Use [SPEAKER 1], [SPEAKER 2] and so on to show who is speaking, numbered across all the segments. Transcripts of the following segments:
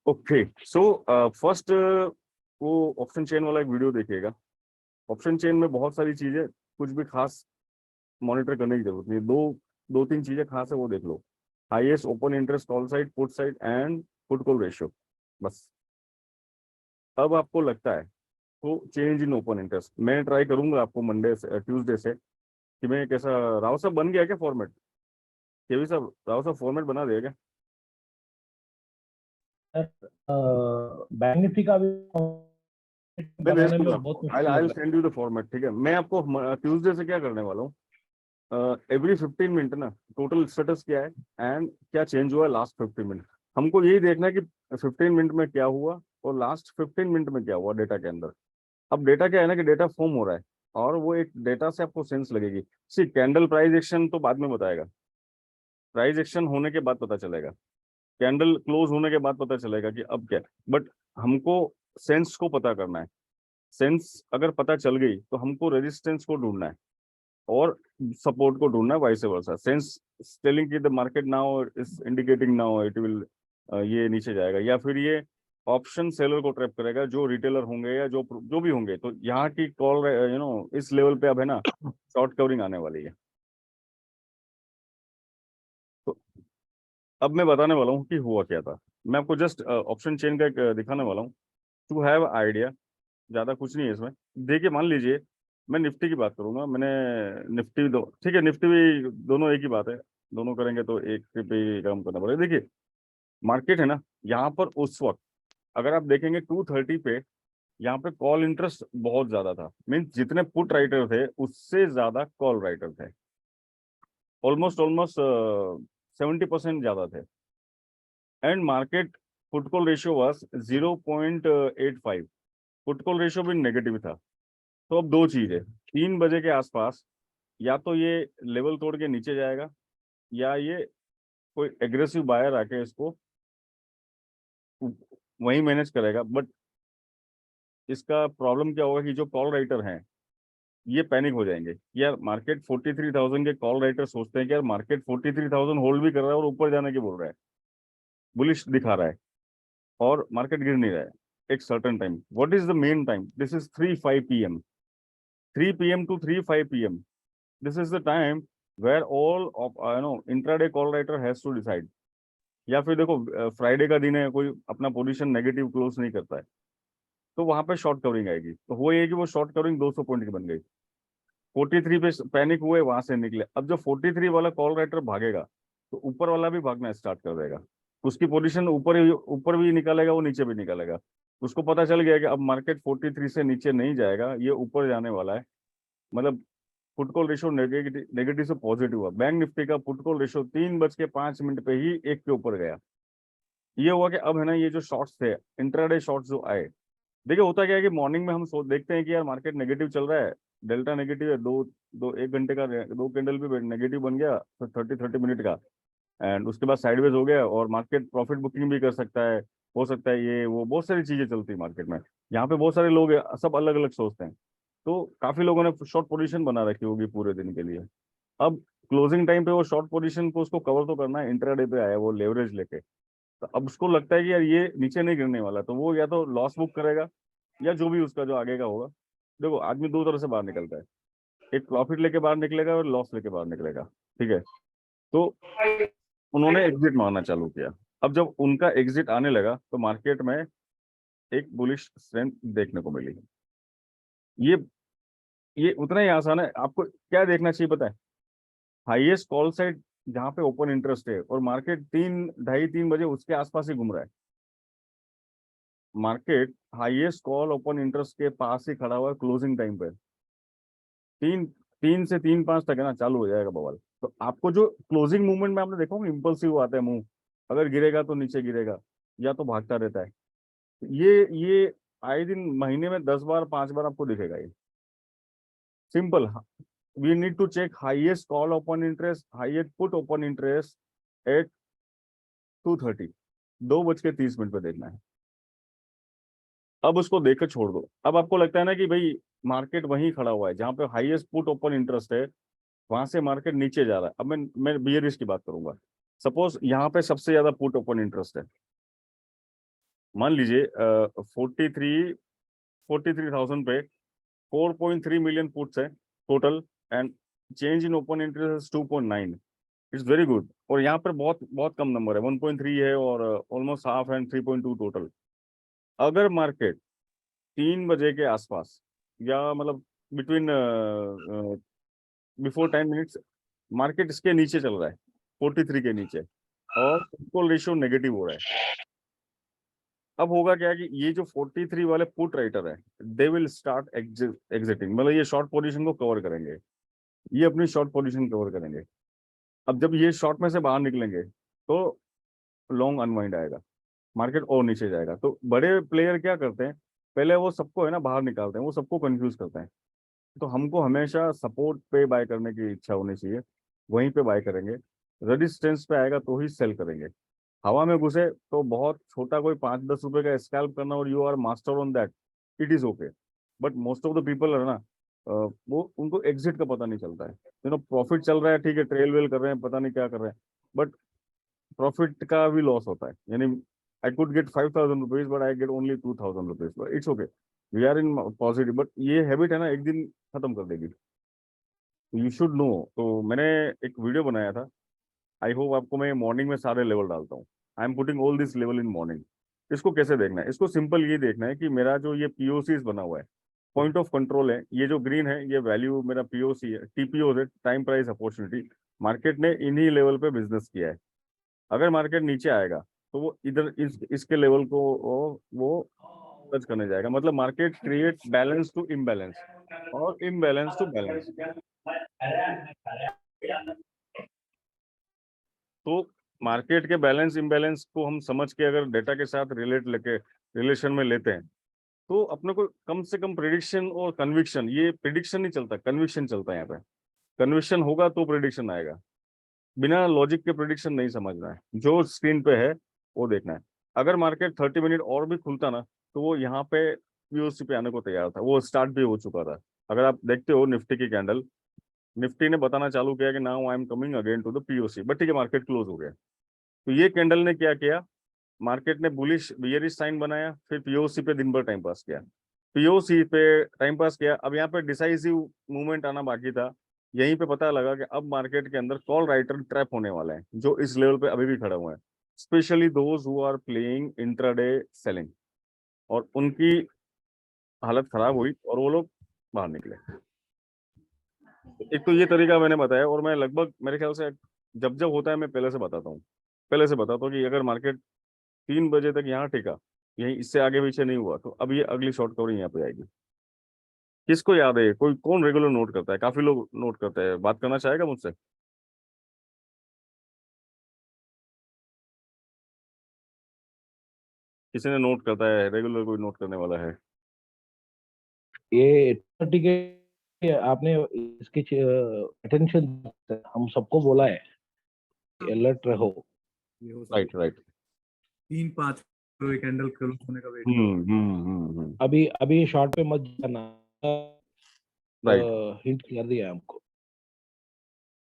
[SPEAKER 1] Okay, so first वो option chain वाला एक वीडियो देखिएगा। ऑप्शन चेन में बहुत सारी चीजें, कुछ भी खास मॉनिटर करने की जरूरत नहीं। दो तीन चीजें खास है, वो देख लो। Highest open interest, call side, put side and put call ratio, बस। अब आपको लगता है तो चेंज इन ओपन इंटरेस्ट मैं ट्राई करूंगा आपको मंडे से, ट्यूसडे से, कि मैं कैसा। राव साहब बन गया क्या फॉर्मेट? केवी साहब, राव साहब फॉर्मेट बना दिया क्या?
[SPEAKER 2] बैंक निफ्टी का भी
[SPEAKER 1] मैं भेज
[SPEAKER 2] बनाने
[SPEAKER 1] दूंगा
[SPEAKER 2] में बहुत
[SPEAKER 1] आपको। आई
[SPEAKER 2] मुश्किल लग
[SPEAKER 1] आई
[SPEAKER 2] रहा
[SPEAKER 1] सेंड यू द फॉर्मेट, ठीक है। मैं आपको ट्यूसडे से क्या करने वाला हूँ, एवरी 15 मिनट ना, टोटल स्टेटस क्या है एंड क्या चेंज हुआ है लास्ट 15 मिनट। हमको यही देखना है कि 15 मिनट में क्या हुआ और लास्ट 15 मिनट में क्या हुआ डेटा के अंदर। अब डेटा क्या है ना, कि डेटा फॉर्म हो रहा है और वो एक डेटा से आपको सेंस लगेगी। सी कैंडल प्राइस एक्शन तो बाद में बताएगा, प्राइस एक्शन होने के बाद पता चलेगा, कैंडल क्लोज होने के बाद पता चलेगा कि अब क्या। बट हमको सेंस को पता करना है। सेंस अगर पता चल गई तो हमको रेजिस्टेंस को ढूंढना है और सपोर्ट को ढूंढना है, वाइस वर्सा। सेंस टेलिंग की the market now is indicating now it will, ये नीचे जाएगा, या फिर ये ऑप्शन सेलर को ट्रैप करेगा, जो रिटेलर होंगे या जो जो भी होंगे। तो यहाँ की कॉल इस लेवल पे अब है ना, शॉर्ट कवरिंग आने वाली है। तो अब मैं बताने वाला हूँ कि हुआ क्या था। मैं आपको जस्ट ऑप्शन चेन का एक दिखाने वाला हूँ, टू हैव आइडिया। ज्यादा कुछ नहीं है इसमें। देखिए, मान लीजिए मैं निफ्टी की बात करूंगा। मैंने निफ्टी दो, ठीक है, निफ्टी भी दोनों एक ही बात है। दोनों करेंगे तो एक पे ही काम करना पड़ेगा। देखिए, मार्केट है ना, यहाँ पर उस वक्त अगर आप देखेंगे 230 पे, यहाँ पे कॉल इंटरेस्ट बहुत ज्यादा था। मीन्स जितने पुट राइटर थे उससे ज्यादा कॉल राइटर थे। ऑलमोस्ट ऑलमोस्ट 70% ज्यादा थे। And market put call ratio was 0.85। Put call ratio भी नेगेटिव था। तो अब दो चीज है, 3 बजे के आसपास या तो ये लेवल तोड़ के नीचे जाएगा, या ये कोई एग्रेसिव बायर आके इसको वहीं मैनेज करेगा। बट इसका प्रॉब्लम क्या होगा कि जो कॉल राइटर हैं ये पैनिक हो जाएंगे। यार मार्केट 43,000 के कॉल राइटर सोचते हैं कि यार मार्केट 43,000 होल्ड भी कर रहा है और ऊपर जाने की बोल रहा है, बुलिश दिखा रहा है, और मार्केट गिर नहीं रहा है एक certain time. What is the main time? This is 3-5 PM, 3 PM to 3-5 PM। This is the time where all of intraday call writer has to decide. या फिर देखो, फ्राइडे का दिन है, कोई अपना पोजीशन नेगेटिव क्लोज नहीं करता है, तो वहां पे शॉर्ट कवरिंग आएगी। तो वो ये कि वो शॉर्ट कवरिंग 200 पॉइंट की बन गई। 43 पे पैनिक हुए, वहां से निकले। अब जब 43 वाला कॉल राइटर भागेगा तो ऊपर वाला भी भागना स्टार्ट कर देगा। उसकी पोजीशन ऊपर भी निकालेगा, वो नीचे भी निकालेगा। उसको पता चल गया कि अब मार्केट 43 से नीचे नहीं जाएगा, ये ऊपर जाने वाला है। मतलब put call ratio negative negative से पॉजिटिव हुआ। बैंक निफ्टी का पुट कॉल रेशियो 3:05 पे ही एक के ऊपर गया। ये हुआ कि अब है ना, ये जो शॉर्ट्स थे, इंट्राडे शॉर्ट्स जो आए। देखिए, होता क्या है कि मॉर्निंग में हम देखते हैं कि यार मार्केट नेगेटिव चल रहा है, डेल्टा नेगेटिव है, दो दो 1 घंटे का दो कैंडल भी नेगेटिव बन गया, तो 30-30 मिनट का। एंड उसके बाद साइडवेज हो गया और मार्केट प्रॉफिट बुकिंग भी कर सकता है, हो सकता है ये वो बहुत सारी चीजें चलती है मार्केट में। यहाँ पे बहुत सारे लोग हैं, सब अलग अलग सोचते हैं। तो काफी लोगों ने शॉर्ट पोजीशन बना रखी होगी पूरे दिन के लिए। अब क्लोजिंग टाइम पे वो शॉर्ट पोजीशन को उसको कवर तो करना है, इंट्राडे पे आया वो लेवरेज लेके। तो अब उसको लगता है कि यार ये नीचे नहीं गिरने वाला, तो वो या तो लॉस बुक करेगा या जो भी उसका जो आगे का होगा। देखो, आदमी दो तरह से बाहर निकलता है, एक प्रॉफिट लेके बाहर निकलेगा और लॉस लेके बाहर निकलेगा, ठीक है। तो उन्होंने एग्जिट मारना चालू किया। अब जब उनका एग्जिट आने लगा तो मार्केट में एक बुलिश स्ट्रेंथ देखने को मिली। ये ये उतना ही आसान है। आपको क्या देखना चाहिए पता है? हाईएस्ट कॉल साइड जहां पे ओपन इंटरेस्ट है और मार्केट 3, ढाई 3 बजे उसके आसपास ही घूम रहा है। Market highest call open interest के पास ही खड़ा हुआ है क्लोजिंग टाइम पे। तीन 3 से 3-5 तक है ना, चालू हो जाएगा बवाल। तो आपको जो क्लोजिंग मूवमेंट में आपने देखा होगा, इम्पल्सिव आता है मूव, अगर गिरेगा तो नीचे गिरेगा या तो भागता रहता है। ये आए दिन महीने में 10 बार 5 बार आपको दिखेगा ये। Simple. We need to check highest call open interest, highest put open interest at 2:30, 2:30 पे देखना है। अब उसको देखकर छोड़ दो। अब आपको लगता है ना कि भाई मार्केट वहीं खड़ा हुआ है जहां पे हाईएस्ट पुट ओपन इंटरेस्ट है, वहां से मार्केट नीचे जा रहा है। अब मैं बियरिश की बात करूंगा। सपोज यहाँ पे सबसे ज्यादा पुट ओपन इंटरेस्ट है, मान लीजिए 43,000 पे 4.3 मिलियन पुट्स है total, and change in open interest 2.9, it's very good. और यहाँ पर बहुत बहुत कम नंबर है, 1.3 है, और ऑलमोस्ट हाफ एंड 3.2 टोटल। अगर मार्केट 3 बजे के आसपास, या मतलब बिटवीन बिफोर 10 मिनट्स, मार्केट इसके नीचे चल रहा है, 43 के नीचे, और इक्वल रेशियो नेगेटिव हो रहा है, अब होगा क्या कि ये जो 43 वाले पुट राइटर है, दे विल स्टार्ट एग्जिटिंग, मतलब ये शॉर्ट पोजीशन को कवर करेंगे, ये अपनी शॉर्ट पोजीशन कवर करेंगे। अब जब ये शॉर्ट में से बाहर निकलेंगे तो लॉन्ग अनवाइंड आएगा, मार्केट और नीचे जाएगा। तो बड़े प्लेयर क्या करते हैं, पहले वो सबको है ना बाहर निकालते हैं, वो सबको कंफ्यूज करते हैं। तो हमको हमेशा सपोर्ट पे बाय करने की इच्छा होनी चाहिए, वहीं पे बाय करेंगे। रेजिस्टेंस पे आएगा तो ही सेल करेंगे। हवा में घुसे तो बहुत छोटा कोई 5-10 रुपए का स्कैल्प करना और you are master on that, it is okay. But most of the people है ना, वो उनको एग्जिट का पता नहीं चलता है। प्रॉफिट चल रहा है, ठीक है, ट्रेल वेल कर रहे हैं, पता नहीं क्या कर रहे हैं, बट प्रॉफिट का भी लॉस होता है। यानी I could get 5,000 rupees but I get only 2,000 rupees, but it's okay, we are in positive. But ये हैबिट है ना, एक दिन खत्म कर देगी, यू शुड नो। तो मैंने एक वीडियो बनाया था, आई होप आपको मैं मॉर्निंग में सारे लेवल डालता हूँ। I am putting all this level in morning. इसको कैसे देखना है, इसको सिंपल ये देखना है कि मेरा जो ये पीओसीज बना हुआ है, पॉइंट ऑफ कंट्रोल है, ये जो ग्रीन है ये वैल्यू मेरा पीओसी है, टीपीओ है, टाइम प्राइस अपॉर्चुनिटी। मार्केट ने इन्हीं लेवल पे बिजनेस किया है। अगर मार्केट नीचे आएगा तो वो इधर इसके लेवल को वो टच करने जाएगा, मतलब market create balance to imbalance और इम्बैलेंस टू बैलेंस। तो मार्केट के बैलेंस इम्बैलेंस को हम समझ के अगर डेटा के साथ रिलेशन में लेते हैं, तो अपने को कम से कम प्रिडिक्शन और कन्विक्शन, ये प्रिडिक्शन नहीं चलता, कन्विक्शन चलता है यहाँ पे। कन्विक्शन होगा तो प्रिडिक्शन आएगा, बिना लॉजिक के प्रिडिक्शन नहीं समझना है, जो स्क्रीन पे है वो देखना है। अगर मार्केट 30 मिनट और भी खुलता ना, तो वो यहाँ पे पीओसी पे आने को तैयार था, वो स्टार्ट भी हो चुका था। अगर आप देखते हो निफ्टी की कैंडल, निफ्टी ने बताना चालू किया कि now I am coming again to the POC, but ठीक है, मार्केट क्लोज हो गया। तो ये कैंडल ने क्या किया, मार्केट ने बुलिश बियरिश साइन बनाया, फिर पीओसी पे दिन भर टाइम पास किया, पीओसी पे टाइम पास किया। अब यहाँ पे डिसाइसिव मूवमेंट आना बाकी था, यहीं पे पता लगा कि अब मार्केट के अंदर कॉल राइटर ट्रैप होने वाले हैं, जो इस लेवल पे अभी भी खड़े हुए हैं, specially those who are playing intraday selling, और उनकी हालत खराब हुई और वो लोग बाहर निकले। एक तो ये तरीका मैंने बताया, और मैं लगभग मेरे ख्याल से जब जब होता है मैं पहले से बताता हूँ, कि अगर मार्केट 3 बजे तक यहाँ टिका, यही इससे आगे पीछे नहीं हुआ, तो अब ये अगली शॉर्ट कवरिंग यहाँ पे आएगी। किसको याद है, कोई कौन रेगुलर नोट करता है, काफी लोग नोट करते हैं, बात करना चाहेगा मुझसे? किसी ने नोट करता है, रेगुलर कोई नोट करने वाला है?
[SPEAKER 2] ये 30 के आपने इसकी अटेंशन हम सबको बोला है, अलर्ट रहो।
[SPEAKER 3] ये हो
[SPEAKER 1] राइट
[SPEAKER 3] सकता है
[SPEAKER 1] राइट।
[SPEAKER 3] 3-5 कैंडल क्लोज होने का वेट करो।
[SPEAKER 2] अभी शॉर्ट पे मत जाना,
[SPEAKER 1] राइट
[SPEAKER 2] हिंट कर दिया हमको।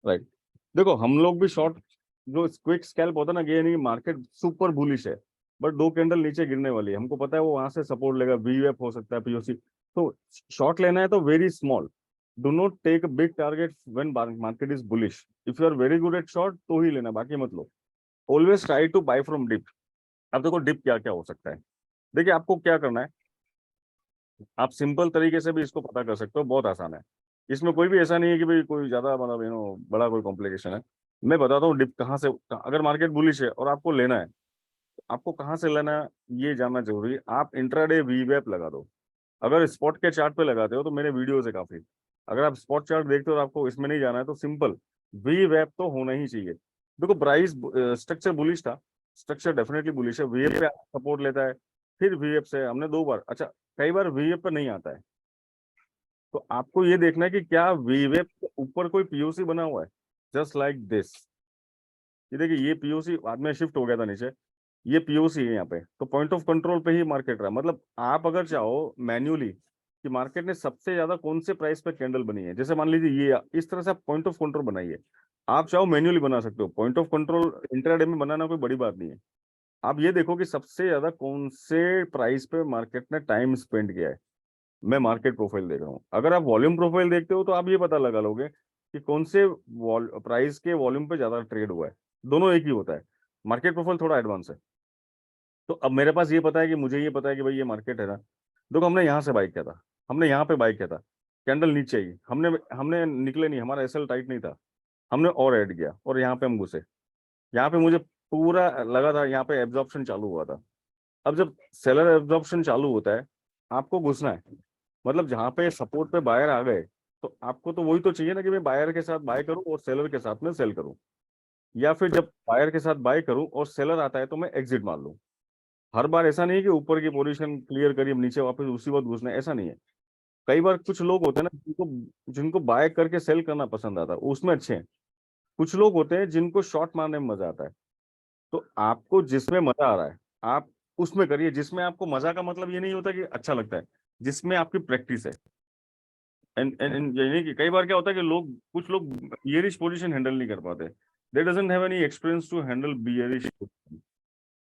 [SPEAKER 1] राइट। देखो हम लोग भी शॉर्ट, जो क्विक स्कैल्प होता है ना, ये नहीं मार्केट सुपर बुलिश है, बट 2 कैंडल नीचे गिरने वाली है, हमको पता है वो वहां से सपोर्ट लेगा, वीएफ हो सकता है, पीओसी। तो शॉर्ट लेना है तो very small, do not take big target when market is bullish. If you are very good at short तो ही लेना, बाकी मत लो। Always try to buy from dip. अब देखो डिप क्या क्या हो सकता है, देखिए आपको क्या करना है, आप सिंपल तरीके से भी इसको पता कर सकते हो, बहुत आसान है। इसमें कोई भी ऐसा नहीं है कि भाई कोई ज्यादा मतलब बड़ा कोई कॉम्प्लिकेशन है। मैं बताता हूँ डिप कहाँ से, अगर मार्केट बुलिश है और आपको लेना है, तो आपको कहाँ से लेना है ये जानना जरूरी है। आप इंट्राडे वीवैप लगा दो। अगर स्पॉट के चार्ट पे लगाते हो तो मेरे वीडियोस है काफी, अगर आप स्पॉट चार्ट देखते हो और आपको इसमें नहीं जाना है, तो सिंपल वीवैप तो होना ही चाहिए। देखो प्राइस स्ट्रक्चर बुलिश था, स्ट्रक्चर डेफिनेटली बुलिश है, वीएफ पे सपोर्ट लेता है, फिर वीएफ से हमने 2 बार, अच्छा कई बार वीएफ पे नहीं आता है, तो आपको ये देखना है कि क्या वीवेप के ऊपर कोई पीओसी बना हुआ है, जस्ट लाइक दिस। ये देखिए, ये पीओसी बाद में शिफ्ट हो गया था नीचे, ये पीओसी है यहाँ पे, तो पॉइंट ऑफ कंट्रोल पे ही मार्केट रहा। मतलब आप अगर चाहो मैन्युअली कि मार्केट ने सबसे ज्यादा कौन से प्राइस पे कैंडल बनी है, जैसे मान लीजिए ये, इस तरह से आप पॉइंट ऑफ कंट्रोल बनाइए। आप चाहो मैन्युअली बना सकते हो, पॉइंट ऑफ कंट्रोल इंट्राडे में बनाना कोई बड़ी बात नहीं है। आप ये देखो कि सबसे ज्यादा कौन से प्राइस पे मार्केट ने टाइम स्पेंड किया है। मैं मार्केट प्रोफाइल देख रहा हूँ। अगर आप वॉल्यूम प्रोफाइल देखते हो तो आप ये पता लगा लोगे कि कौन से प्राइस के वॉल्यूम पे ज्यादा ट्रेड हुआ है। दोनों एक ही होता है। मार्केट प्रोफाइल थोड़ा एडवांस है। तो अब मेरे पास ये पता है कि मुझे ये पता है कि भाई ये मार्केट है ना। देखो हमने यहाँ से बाई किया था, हमने यहाँ पे बाई किया था, कैंडल नीचे आई, हमने हमने निकले नहीं, हमारा एसएल टाइट नहीं था, हमने और ऐड किया और यहाँ पे हम घुसे। यहाँ पे मुझे पूरा लगा था यहाँ पे एब्जॉर्प्शन चालू हुआ था। अब जब सेलर एब्जॉर्प्शन चालू होता है, आपको घुसना है। मतलब जहाँ पे सपोर्ट पे बायर आ गए, तो आपको तो वही तो चाहिए ना कि मैं बायर के साथ बाय करूं और सेलर के साथ में सेल करूं, या फिर जब बायर के साथ बाय करूं और सेलर आता है तो मैं एग्जिट मार लूं। हर बार ऐसा नहीं है कि ऊपर की पोजीशन क्लियर करी अब नीचे वापस उसी वक्त घुसना है, ऐसा नहीं है। कई बार कुछ लोग होते हैं ना जिनको जिनको बाय करके सेल करना पसंद आता है, उसमें अच्छे हैं। कुछ लोग होते हैं जिनको शॉर्ट मारने में मजा आता है। तो आपको जिसमें मजा आ रहा है आप उसमें करिए। जिसमें आपको मजा का मतलब ये नहीं होता कि अच्छा लगता है, जिसमें आपकी प्रैक्टिस है। एंड यानी कि कई बार क्या होता है कि कुछ लोग बियरिश पोजीशन हैंडल नहीं कर पाते। They doesn't have any experience to handle bearish.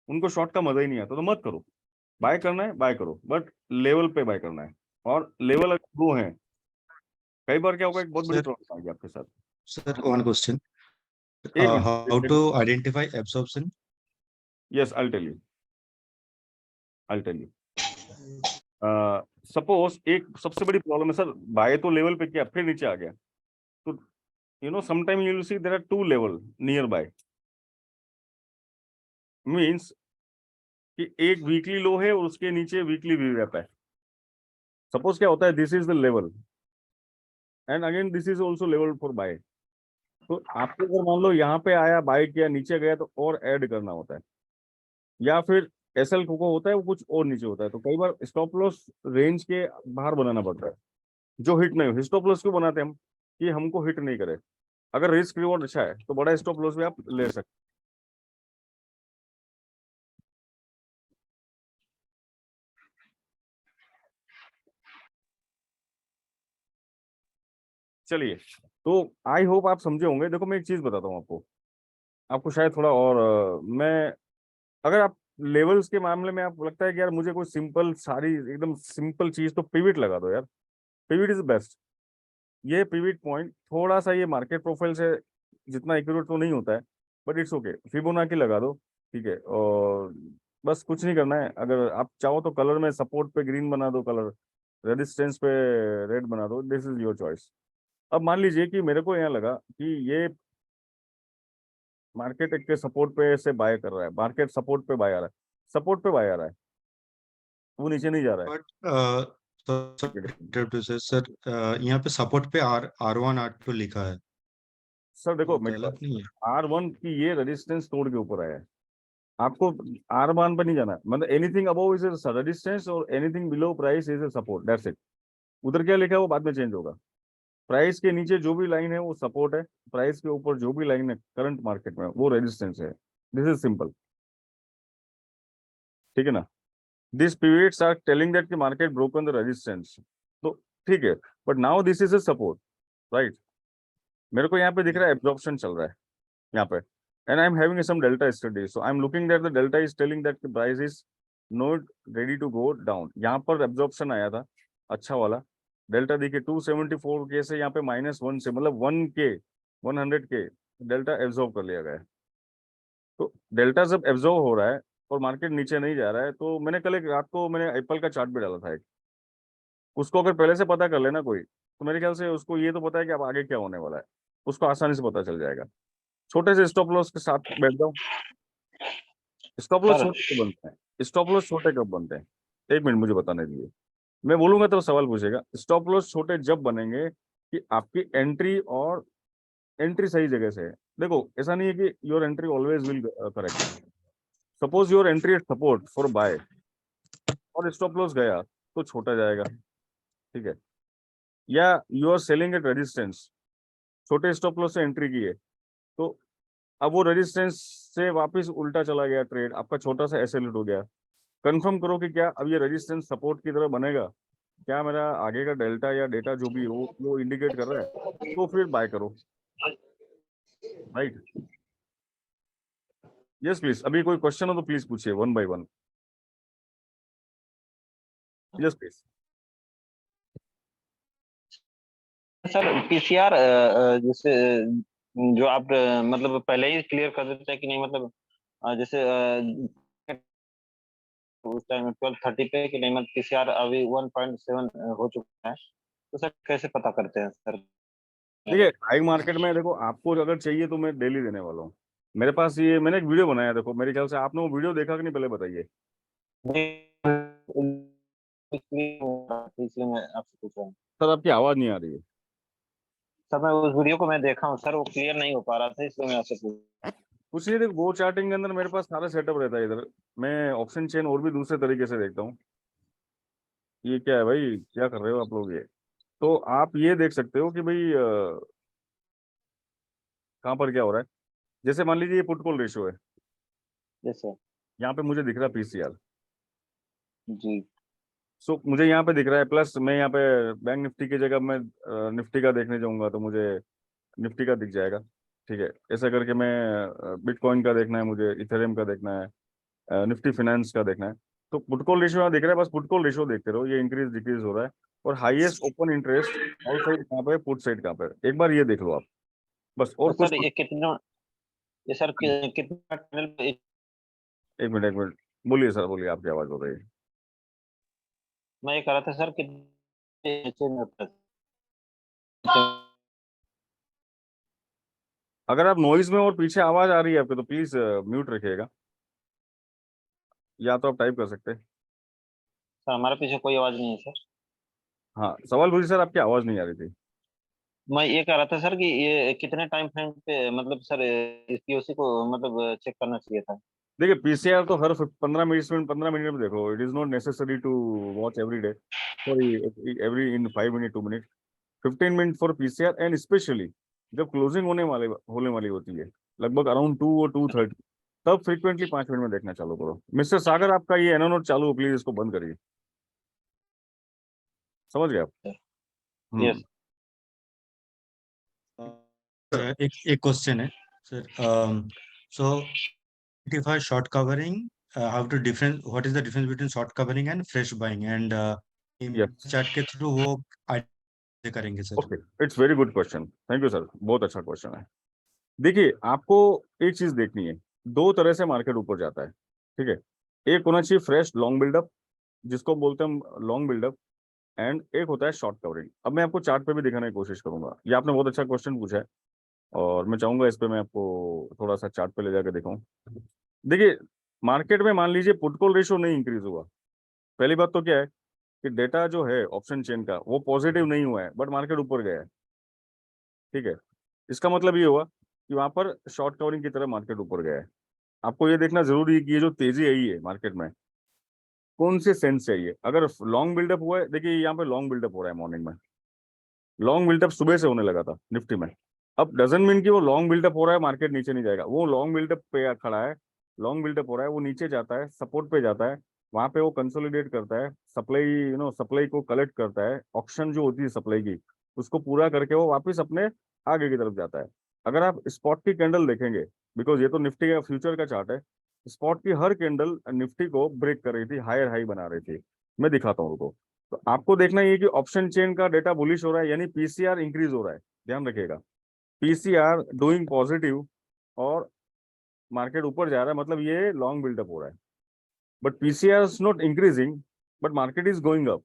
[SPEAKER 1] उनको शॉर्ट का मजा ही नहीं आता, तो मत करो। बाय करना है बाय करो, बट लेवल पे बाय करना है। और लेवल अगर दो है, कई बार क्या होगा, एक बहुत बड़ी
[SPEAKER 4] Sir,
[SPEAKER 1] प्रॉब्लम आएगी आपके साथ।
[SPEAKER 4] sir, one question.
[SPEAKER 1] एक
[SPEAKER 4] How
[SPEAKER 1] मिनट।
[SPEAKER 4] to identify absorption?
[SPEAKER 1] Yes, I tell you, I tell you. Suppose एक सबसे बड़ी प्रॉब्लम है सर, बाय तो लेवल पे किया फिर नीचे आ गया। तो sometime you will see there are two level nearby. Means कि एक वीकली लो है और उसके नीचे वीकली वीवैप है। सपोज क्या होता है, this is the level and again this is also level for buy. तो आपको अगर मान लो यहाँ पे आया बाय किया नीचे गया तो और ऐड करना होता है, या फिर एसएल को होता है वो कुछ और नीचे होता है। तो कई बार स्टॉप लॉस रेंज के बाहर बनाना पड़ता है जो हिट नहीं हो। स्टॉप लॉस क्यों बनाते हैं हम, कि हमको हिट नहीं करे। अगर रिस्क रिवॉर्ड अच्छा है तो बड़ा स्टॉप लॉस भी आप ले सकते। चलिए, तो आई होप आप समझे होंगे। देखो मैं एक चीज बताता हूँ आपको, आपको शायद थोड़ा और मैं अगर आप लेवल्स के मामले में आपको लगता है कि यार मुझे कोई सिंपल सारी एकदम सिंपल चीज, तो पिविट लगा दो यार। Pivot is best. ये पिविट पॉइंट थोड़ा सा ये मार्केट प्रोफाइल से जितना एक्यूरेट तो नहीं होता है, बट इट्स ओके। फिबोनाची लगा दो, ठीक है। और बस कुछ नहीं करना है। अगर आप चाहो तो कलर में सपोर्ट पे ग्रीन बना दो कलर, रेजिस्टेंस पे रेड बना दो, दिस इज योर चॉइस। अब मान लीजिए कि मेरे को यहाँ लगा कि ये मार्केट एक के सपोर्ट पे से बाय कर रहा है, मार्केट सपोर्ट पे बाय आ रहा है, सपोर्ट पे बाय आ रहा है, वो नीचे नहीं जा रहा है।
[SPEAKER 4] But सर यहाँ पे सपोर्ट पे R1 R2 लिखा है,
[SPEAKER 1] सर देखो
[SPEAKER 4] वो
[SPEAKER 1] मेरी बात,
[SPEAKER 4] गलत नहीं है?
[SPEAKER 1] R1 की ये रेजिस्टेंस तोड़ के ऊपर आया है। आपको R1 पर नहीं जाना, मतलब anything above is a resistance और anything below price is a support, that's it. उधर क्या लिखा है वो बाद में चेंज होगा। प्राइस के नीचे जो भी लाइन है वो सपोर्ट है, प्राइस के ऊपर जो भी लाइन है करंट मार्केट में वो रेजिस्टेंस है। दिस इज सिंपल, ठीक है ना। This periods are telling that कि मार्केट ब्रोकन द रेजिस्टेंस, तो ठीक है। But now this is a support, right. मेरे को यहाँ पे दिख रहा है एब्जॉर्प्शन चल रहा है यहाँ पे, and I am having some delta study, so I am looking that the delta is telling that price is not ready to go down. यहाँ पर एब्जॉर्प्शन आया था अच्छा वाला। डेल्टा देखिए 274 के से यहाँ पे -1 से, मतलब 1 के 100 के डेल्टा एब्जॉर्ब कर लिया गया है। तो डेल्टा जब एब्जॉर्ब हो रहा है और मार्केट नीचे नहीं जा रहा है, तो मैंने कल एक रात को मैंने एप्पल का चार्ट भी डाला था एक, उसको अगर पहले से पता कर लेना कोई, तो मेरे ख्याल से उसको ये तो पता है कि अब आगे क्या होने वाला है, उसको आसानी से पता चल जाएगा। छोटे से स्टॉप लॉस के साथ बैठ जाओ। स्टॉप लॉस
[SPEAKER 2] सर
[SPEAKER 1] छोटे कब बनते हैं, स्टॉप लॉस छोटे कब बनते हैं, एक मिनट मुझे बताने दीजिए। मैं बोलूंगा तो सवाल पूछेगा। स्टॉप लॉस छोटे जब बनेंगे कि आपकी एंट्री और एंट्री सही जगह से है। देखो ऐसा नहीं है कि your entry always will correct. Suppose your entry at support for buy और स्टॉप लॉस गया तो छोटा जाएगा, ठीक है। या you are selling at resistance, छोटे स्टॉप लॉस से एंट्री की है, तो अब वो रेजिस्टेंस से वापस उल्टा चला गया ट्रेड, आपका छोटा सा एसएल हो गया। कंफर्म करो कि क्या अब ये रेजिस्टेंस सपोर्ट की तरह बनेगा, क्या मेरा आगे का डेल्टा या डेटा जो भी हो वो इंडिकेट कर रहा है, तो फिर बाय करो, राइट। यस प्लीज, अभी कोई क्वेश्चन हो तो प्लीज पूछिए one by one. Yes please.
[SPEAKER 5] Sir PCR जैसे जो आप मतलब पहले ही क्लियर कर देते हैं कि नहीं, मतलब जैसे उस टाइम 12:30 पे कि नहीं, मतलब पीसीआर अभी 1.7 हो चुका है, तो सर कैसे पता करते हैं सर?
[SPEAKER 1] देखिए हाई मार्केट में देखो, आपको अगर चाहिए तो मैं डेली देने वाला हूँ। मेरे पास ये मैंने एक वीडियो बनाया, देखो मेरे ख्याल से आपने वो वीडियो देखा कि नहीं, पहले बताइए।
[SPEAKER 5] इसलिए मैं आपसे पूछ रहा हूँ
[SPEAKER 1] सर आपकी आवाज नहीं आ रही है।
[SPEAKER 5] सर। मैं उस वीडियो को मैं देखा हूँ सर, वो क्लियर नहीं हो पा रहा था, इसलिए मैं आपसे पूछ।
[SPEAKER 1] कुछ नहीं, देखो गो चार्टिंग के अंदर मेरे पास सारा सेटअप रहता है इधर। मैं ऑप्शन चेन और भी दूसरे तरीके से देखता हूँ। ये क्या है भाई, क्या कर रहे हो आप लोग ये? तो आप ये देख सकते हो कि भाई कहाँ पर क्या हो रहा है। जैसे मान लीजिए ये पुट कॉल रेशियो है,
[SPEAKER 5] जैसे
[SPEAKER 1] यहाँ पे मुझे दिख रहा है पीसीआर।
[SPEAKER 5] जी
[SPEAKER 1] सो मुझे यहाँ पे दिख रहा है, प्लस मैं यहाँ पे बैंक निफ्टी की जगह मैं निफ्टी का देखने जाऊंगा तो मुझे निफ्टी का दिख जाएगा। ठीक है, ऐसा करके मैं बिटकॉइन का देखना है, मुझे इथेरियम का देखना है, निफ्टी फाइनेंस का देखना है। तो पुट कॉल रेशियो यहाँ दिख रहा है, बस पुट कॉल रेशियो देखते रहो, ये इंक्रीज डिक्रीज हो रहा है। और highest open interest all side कहाँ पे, पुट साइड कहाँ पे, एक बार ये देख लो आप बस। और
[SPEAKER 5] और
[SPEAKER 1] कुछ
[SPEAKER 5] सर ये कितना, ये सर कितना टनल पे?
[SPEAKER 1] एक मिनट एक मिनट, बोलिए सर बोलिए, आपकी आवाज हो रही है।
[SPEAKER 5] मैं ये कह रहा था सर कि
[SPEAKER 1] अगर आप नॉइज में और पीछे आवाज आ रही है आपके तो प्लीज म्यूट रखिएगा, या तो आप टाइप कर सकते हैं।
[SPEAKER 5] सर हमारे पीछे कोई आवाज नहीं है सर।
[SPEAKER 1] हाँ सवाल पूछिए सर, आपकी आवाज नहीं आ रही थी।
[SPEAKER 5] मैं ये कह रहा था सर कि ये कितने टाइम फ्रेम पे, मतलब सर इस पीओसी को मतलब चेक करना चाहिए था?
[SPEAKER 1] देखिए पीसीआर तो हर 15 मिनट में देखो, it is not necessary to watch every day, sorry every in 5 minute 2 minute, 15 minute for PCR. And specially जब क्लोजिंग होने वाली होती है लगभग अराउंड 2 और 2:30, तब फ्रीक्वेंटली 5 मिनट में देखना चालू करो। मिस्टर सागर आपका ये एनो नोट चालू हो, प्लीज इसको बंद करिए। समझ गए आप?
[SPEAKER 5] यस।
[SPEAKER 4] एक क्वेश्चन है sir. So identify short covering, how to difference, what is the difference between short covering and fresh buying, and
[SPEAKER 1] yes,
[SPEAKER 4] chart के थ्रू वो identify करेंगे sir.
[SPEAKER 1] Okay, it's very good question, thank you sir, बहुत अच्छा question है। देखिए आपको एक चीज देखनी है, दो तरह से मार्केट ऊपर जाता है। ठीक है, एक होना चाहिए फ्रेश लॉन्ग बिल्डअप, जिसको बोलते हैं हम लॉन्ग बिल्डअप, एंड एक होता है शॉर्ट कवरिंग। अब मैं आपको चार्ट पे भी दिखाने की कोशिश करूंगा, ये आपने बहुत अच्छा क्वेश्चन पूछा है, और मैं चाहूंगा इस पे मैं आपको थोड़ा सा चार्ट पे ले जाकर दिखाऊं। देखिए मार्केट में मान लीजिए पुट कॉल रेशियो नहीं इंक्रीज हुआ, पहली बात तो क्या है कि डेटा जो है ऑप्शन चेन का वो पॉजिटिव नहीं हुआ है, बट मार्केट ऊपर गया है। ठीक है, इसका मतलब ये हुआ कि वहां पर शॉर्ट कवरिंग की तरह मार्केट ऊपर गया है। आपको ये देखना जरूरी है कि ये जो तेजी आई है मार्केट में कौन से सेंस चाहिए। अगर लॉन्ग बिल्डअप हुआ है, देखिए यहाँ पे लॉन्ग बिल्डअप हो रहा है मॉर्निंग में, लॉन्ग बिल्डअप सुबह से होने लगा था निफ्टी में। अब डजंट मीन कि वो लॉन्ग बिल्डअप हो रहा है मार्केट नीचे नहीं जाएगा, वो लॉन्ग बिल्डअप पे खड़ा है, लॉन्ग बिल्डअप हो रहा है, वो नीचे जाता है, सपोर्ट पे जाता है, वहां पे वो कंसोलिडेट करता है, सप्लाई सप्लाई को कलेक्ट करता है, ऑक्शन जो होती है सप्लाई की उसको पूरा करके वो वापस अपने आगे की तरफ जाता है। अगर आप स्पॉट की कैंडल देखेंगे, बिकॉज ये तो निफ्टी का फ्यूचर का चार्ट है, स्पॉट की हर कैंडल निफ्टी को ब्रेक कर रही थी, हायर हाई बना रही थी। मैं दिखाता हूँ उनको। तो आपको देखना ये कि ऑप्शन चेन का डेटा बुलिश हो रहा है, यानी पीसीआर इंक्रीज हो रहा है, ध्यान रखिएगा, पीसीआर डूइंग पॉजिटिव, और मार्केट ऊपर जा रहा है, मतलब ये लॉन्ग बिल्डअप हो रहा है। But PCR is not increasing, but market is going up.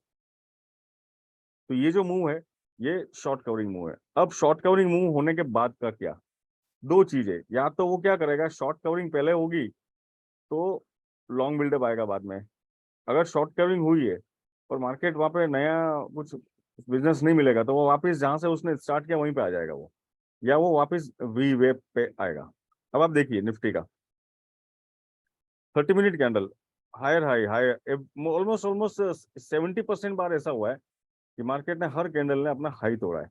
[SPEAKER 1] तो ये जो मूव है ये शॉर्ट कवरिंग मूव है। अब शॉर्ट कवरिंग मूव होने के बाद का क्या, दो चीजें, या तो वो क्या करेगा, शॉर्ट कवरिंग पहले होगी तो लॉन्ग बिल्डअप आएगा बाद में। अगर शॉर्ट कवरिंग हुई है और मार्केट वहां पे नया कुछ बिजनेस नहीं मिलेगा तो वो वापस जहां से उसने स्टार्ट किया वहीं पे आ जाएगा वो, या वो वापस वी वेब पे आएगा। अब आप देखिए निफ्टी का 30 minute candle, higher high higher, almost almost 70% बार ऐसा हुआ है कि मार्केट ने हर कैंडल ने अपना हाई तोड़ा है।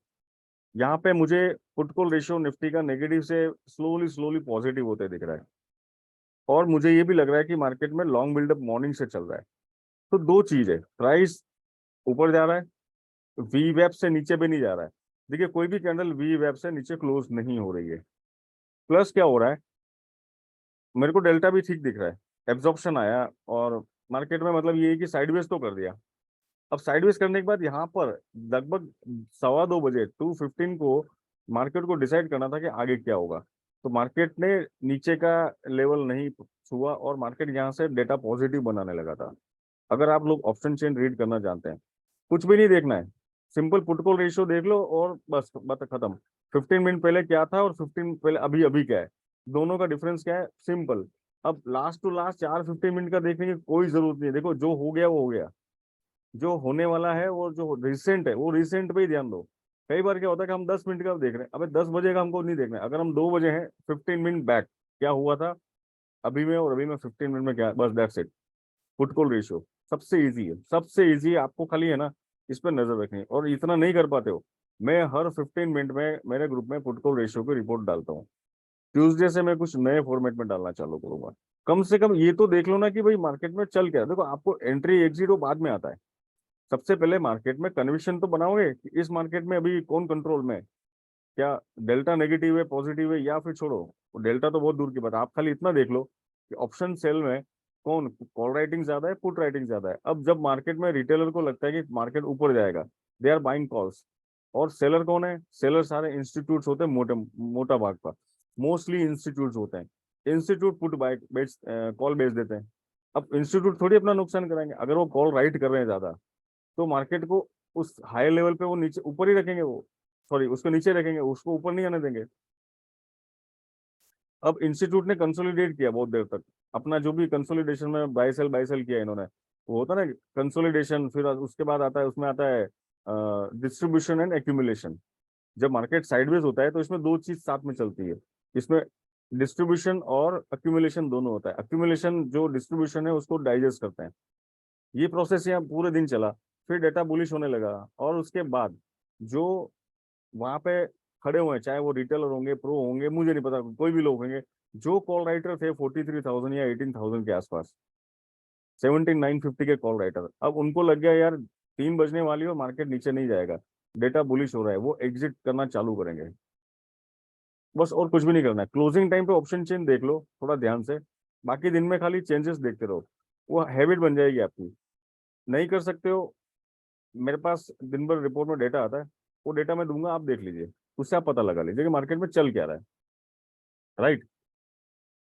[SPEAKER 1] यहाँ पे मुझे पुट कॉल रेशियो निफ्टी का नेगेटिव से स्लोली स्लोली पॉजिटिव होते दिख रहा है, और मुझे ये भी लग रहा है कि मार्केट में लॉन्ग बिल्डअप मॉर्निंग से चल रहा है। तो दो चीज है, प्राइस ऊपर जा रहा है, वी वेब से नीचे भी नहीं जा रहा है। देखिए कोई भी कैंडल वी वेब से नीचे क्लोज नहीं हो रही है। प्लस क्या हो रहा है, मेरे को डेल्टा भी ठीक दिख रहा है, एब्जॉर्प्शन आया, और मार्केट में मतलब ये है कि साइडवेज तो कर दिया। अब साइडवेज करने के बाद यहाँ पर लगभग 2:15 बजे 2:15 को मार्केट को डिसाइड करना था कि आगे क्या होगा। तो मार्केट ने नीचे का लेवल नहीं छुआ और मार्केट यहाँ से डेटा पॉजिटिव बनाने लगा था। अगर आप लोग ऑप्शन चेन रीड करना जानते हैं, कुछ भी नहीं देखना है, सिंपल पुट कॉल रेशियो देख लो और बस बात खत्म। 15 मिनट पहले क्या था और 15 पहले अभी अभी क्या है, दोनों का डिफरेंस क्या है, सिंपल। अब लास्ट टू लास्ट 4-15 मिनट का देखने की कोई जरूरत नहीं है। देखो जो हो गया वो हो गया, जो होने वाला है और जो रिसेंट है वो रिसेंट पे ही ध्यान दो। कई बार क्या होता है कि हम 10 मिनट का देख रहे हैं, अबे 10 बजे का हमको नहीं देखना है। अगर हम 2 बजे हैं, 15 मिनट बैक क्या हुआ था अभी में, और अभी में 15 मिनट में क्या, बस that's it. Put call ratio सबसे इजी है, सबसे इजी है। आपको खाली है ना इस पर नजर रखनी है, और इतना नहीं कर पाते हो, मैं हर 15 मिनट में मेरे ग्रुप में पुट कॉल रेशियो की रिपोर्ट डालता हूँ। ट्यूसडे से मैं कुछ नए फॉर्मेट में डालना चालू करूंगा। कम से कम ये तो देख लो ना कि भाई मार्केट में चल क्या है। देखो आपको एंट्री एग्जिट वो बाद में आता है, सबसे पहले मार्केट में कन्विक्शन तो बनाओगे कि इस मार्केट में अभी कौन कंट्रोल में है, क्या डेल्टा नेगेटिव है पॉजिटिव है, या फिर छोड़ो डेल्टा तो बहुत दूर की बात है, आप खाली इतना देख लो कि ऑप्शन सेल में कौन कॉल राइटिंग ज्यादा है पुट राइटिंग ज्यादा है। अब जब मार्केट में रिटेलर को लगता है कि मार्केट ऊपर जाएगा, दे आर बाइंग कॉल्स। और सेलर कौन है, सेलर सारे इंस्टीट्यूट्स होते हैं, मोटा भाग का मोस्टली इंस्टीट्यूट्स होते हैं। इंस्टीट्यूट पुट बाय बेच कॉल बेच देते हैं। अब इंस्टीट्यूट थोड़ी अपना नुकसान कराएंगे, अगर वो कॉल राइट कर रहे हैं ज्यादा तो मार्केट को उस हाई लेवल पे वो नीचे ऊपर ही रखेंगे, वो सॉरी उसको नीचे रखेंगे, उसको ऊपर नहीं आने देंगे। अब इंस्टीट्यूट ने कंसोलिडेट किया बहुत देर तक, अपना जो भी कंसोलिडेशन में बाय सेल किया इन्होंने, वो होता है ना कंसोलिडेशन, फिर उसके बाद आता है, उसमें आता है डिस्ट्रीब्यूशन एंड एक्यूमुलेशन। जब मार्केट साइडवेज होता है तो इसमें दो चीज साथ में चलती है, इसमें डिस्ट्रीब्यूशन और एक्यूमुलेशन दोनों होता है। एक्यूमुलेशन जो डिस्ट्रीब्यूशन है उसको डाइजेस्ट करते हैं। ये प्रोसेस यहाँ पूरे दिन चला, फिर डेटा बुलिश होने लगा, और उसके बाद जो वहां पे खड़े हुए हैं, चाहे वो रिटेलर होंगे प्रो होंगे मुझे नहीं पता, कोई भी लोग होंगे, जो कॉल राइटर थे 43,000 या 18,000 के आसपास, 17,950 के कॉल राइटर, अब उनको लग गया यार 3 बजने वाली हो, मार्केट नीचे नहीं जाएगा, डेटा बुलिश हो रहा है, वो एग्जिट करना चालू करेंगे। बस और कुछ भी नहीं करना है। क्लोजिंग टाइम पे ऑप्शन चेन देख लो थोड़ा ध्यान से, बाकी दिन में खाली चेंजेस देखते रहो, वो हैबिट बन जाएगी आपकी। नहीं कर सकते हो, मेरे पास दिन भर रिपोर्ट में डेटा आता है, वो डेटा मैं दूंगा, आप देख लीजिए, उससे आप पता लगा लीजिए कि मार्केट में चल क्या रहा है, राइट।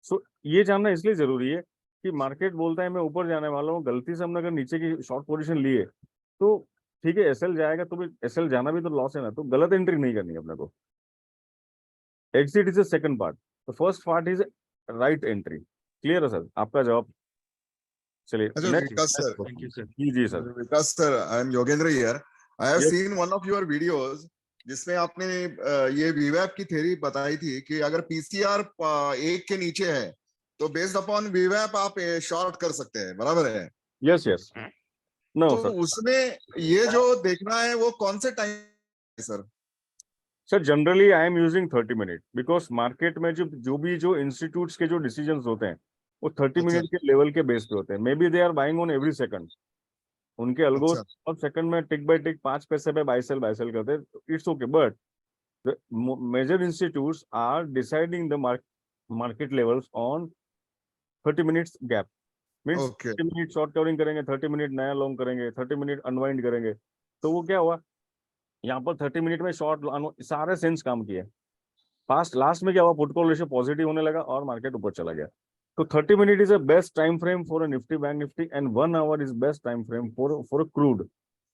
[SPEAKER 1] सो ये जानना इसलिए जरूरी है कि मार्केट बोलता है मैं ऊपर जाने वाला हूँ, गलती से हमने अगर नीचे की शॉर्ट पोजीशन लिए तो ठीक है, एसएल जाएगा तो भी एसएल जाना भी तो लॉस है ना, तो गलत एंट्री नहीं करनी है अपने को। Exit is the second part, the first part is right entry. Clear है सर आपका जवाब? चलिए
[SPEAKER 6] अच्छा,
[SPEAKER 1] next.
[SPEAKER 6] Vikas sir.
[SPEAKER 4] Thank you, sir.
[SPEAKER 1] जी sir.
[SPEAKER 6] Vikas sir, I am Yogendra here. I have
[SPEAKER 1] Yes.
[SPEAKER 6] seen one of your videos जिसमें आपने ये VWAP की थ्योरी बताई थी कि अगर पीसीआर 1 के नीचे है तो बेस्ड अपॉन VWAP आप शॉर्ट कर सकते हैं, बराबर है?
[SPEAKER 1] Yes yes. नो
[SPEAKER 6] तो
[SPEAKER 1] सर,
[SPEAKER 6] उसमें ये जो देखना है वो कौन से टाइम है sir?
[SPEAKER 1] Sir generally I am using 30 minute, because market में जो इंस्टीट्यूट्स के जो डिसीजंस होते हैं वो 30
[SPEAKER 6] अच्छा,
[SPEAKER 1] मिनट के लेवल के बेस पे होते हैं। May be they are buying on every second, उनके अलगोज
[SPEAKER 6] अच्छा,
[SPEAKER 1] अब सेकंड में टिक बाय टिक 5 पैसे पे बाय सेल करते हैं, it's okay. But the major institutes are deciding the market levels on 30 minutes gap. Means
[SPEAKER 6] okay,
[SPEAKER 1] 30 minute short covering करेंगे, 30 minute नया लॉन्ग करेंगे, 30 मिनट अनवाइंड करेंगे। तो वो क्या हुआ, यहाँ पर 30 मिनट में शॉर्ट सारे सेंस काम किए। फास्ट लास्ट में क्या हुआ, पुट कॉल रेशियो पॉजिटिव होने लगा और मार्केट ऊपर चला गया। तो 30 minute is a best time frame for a Nifty bank Nifty, and 1 our is best time frame for crude.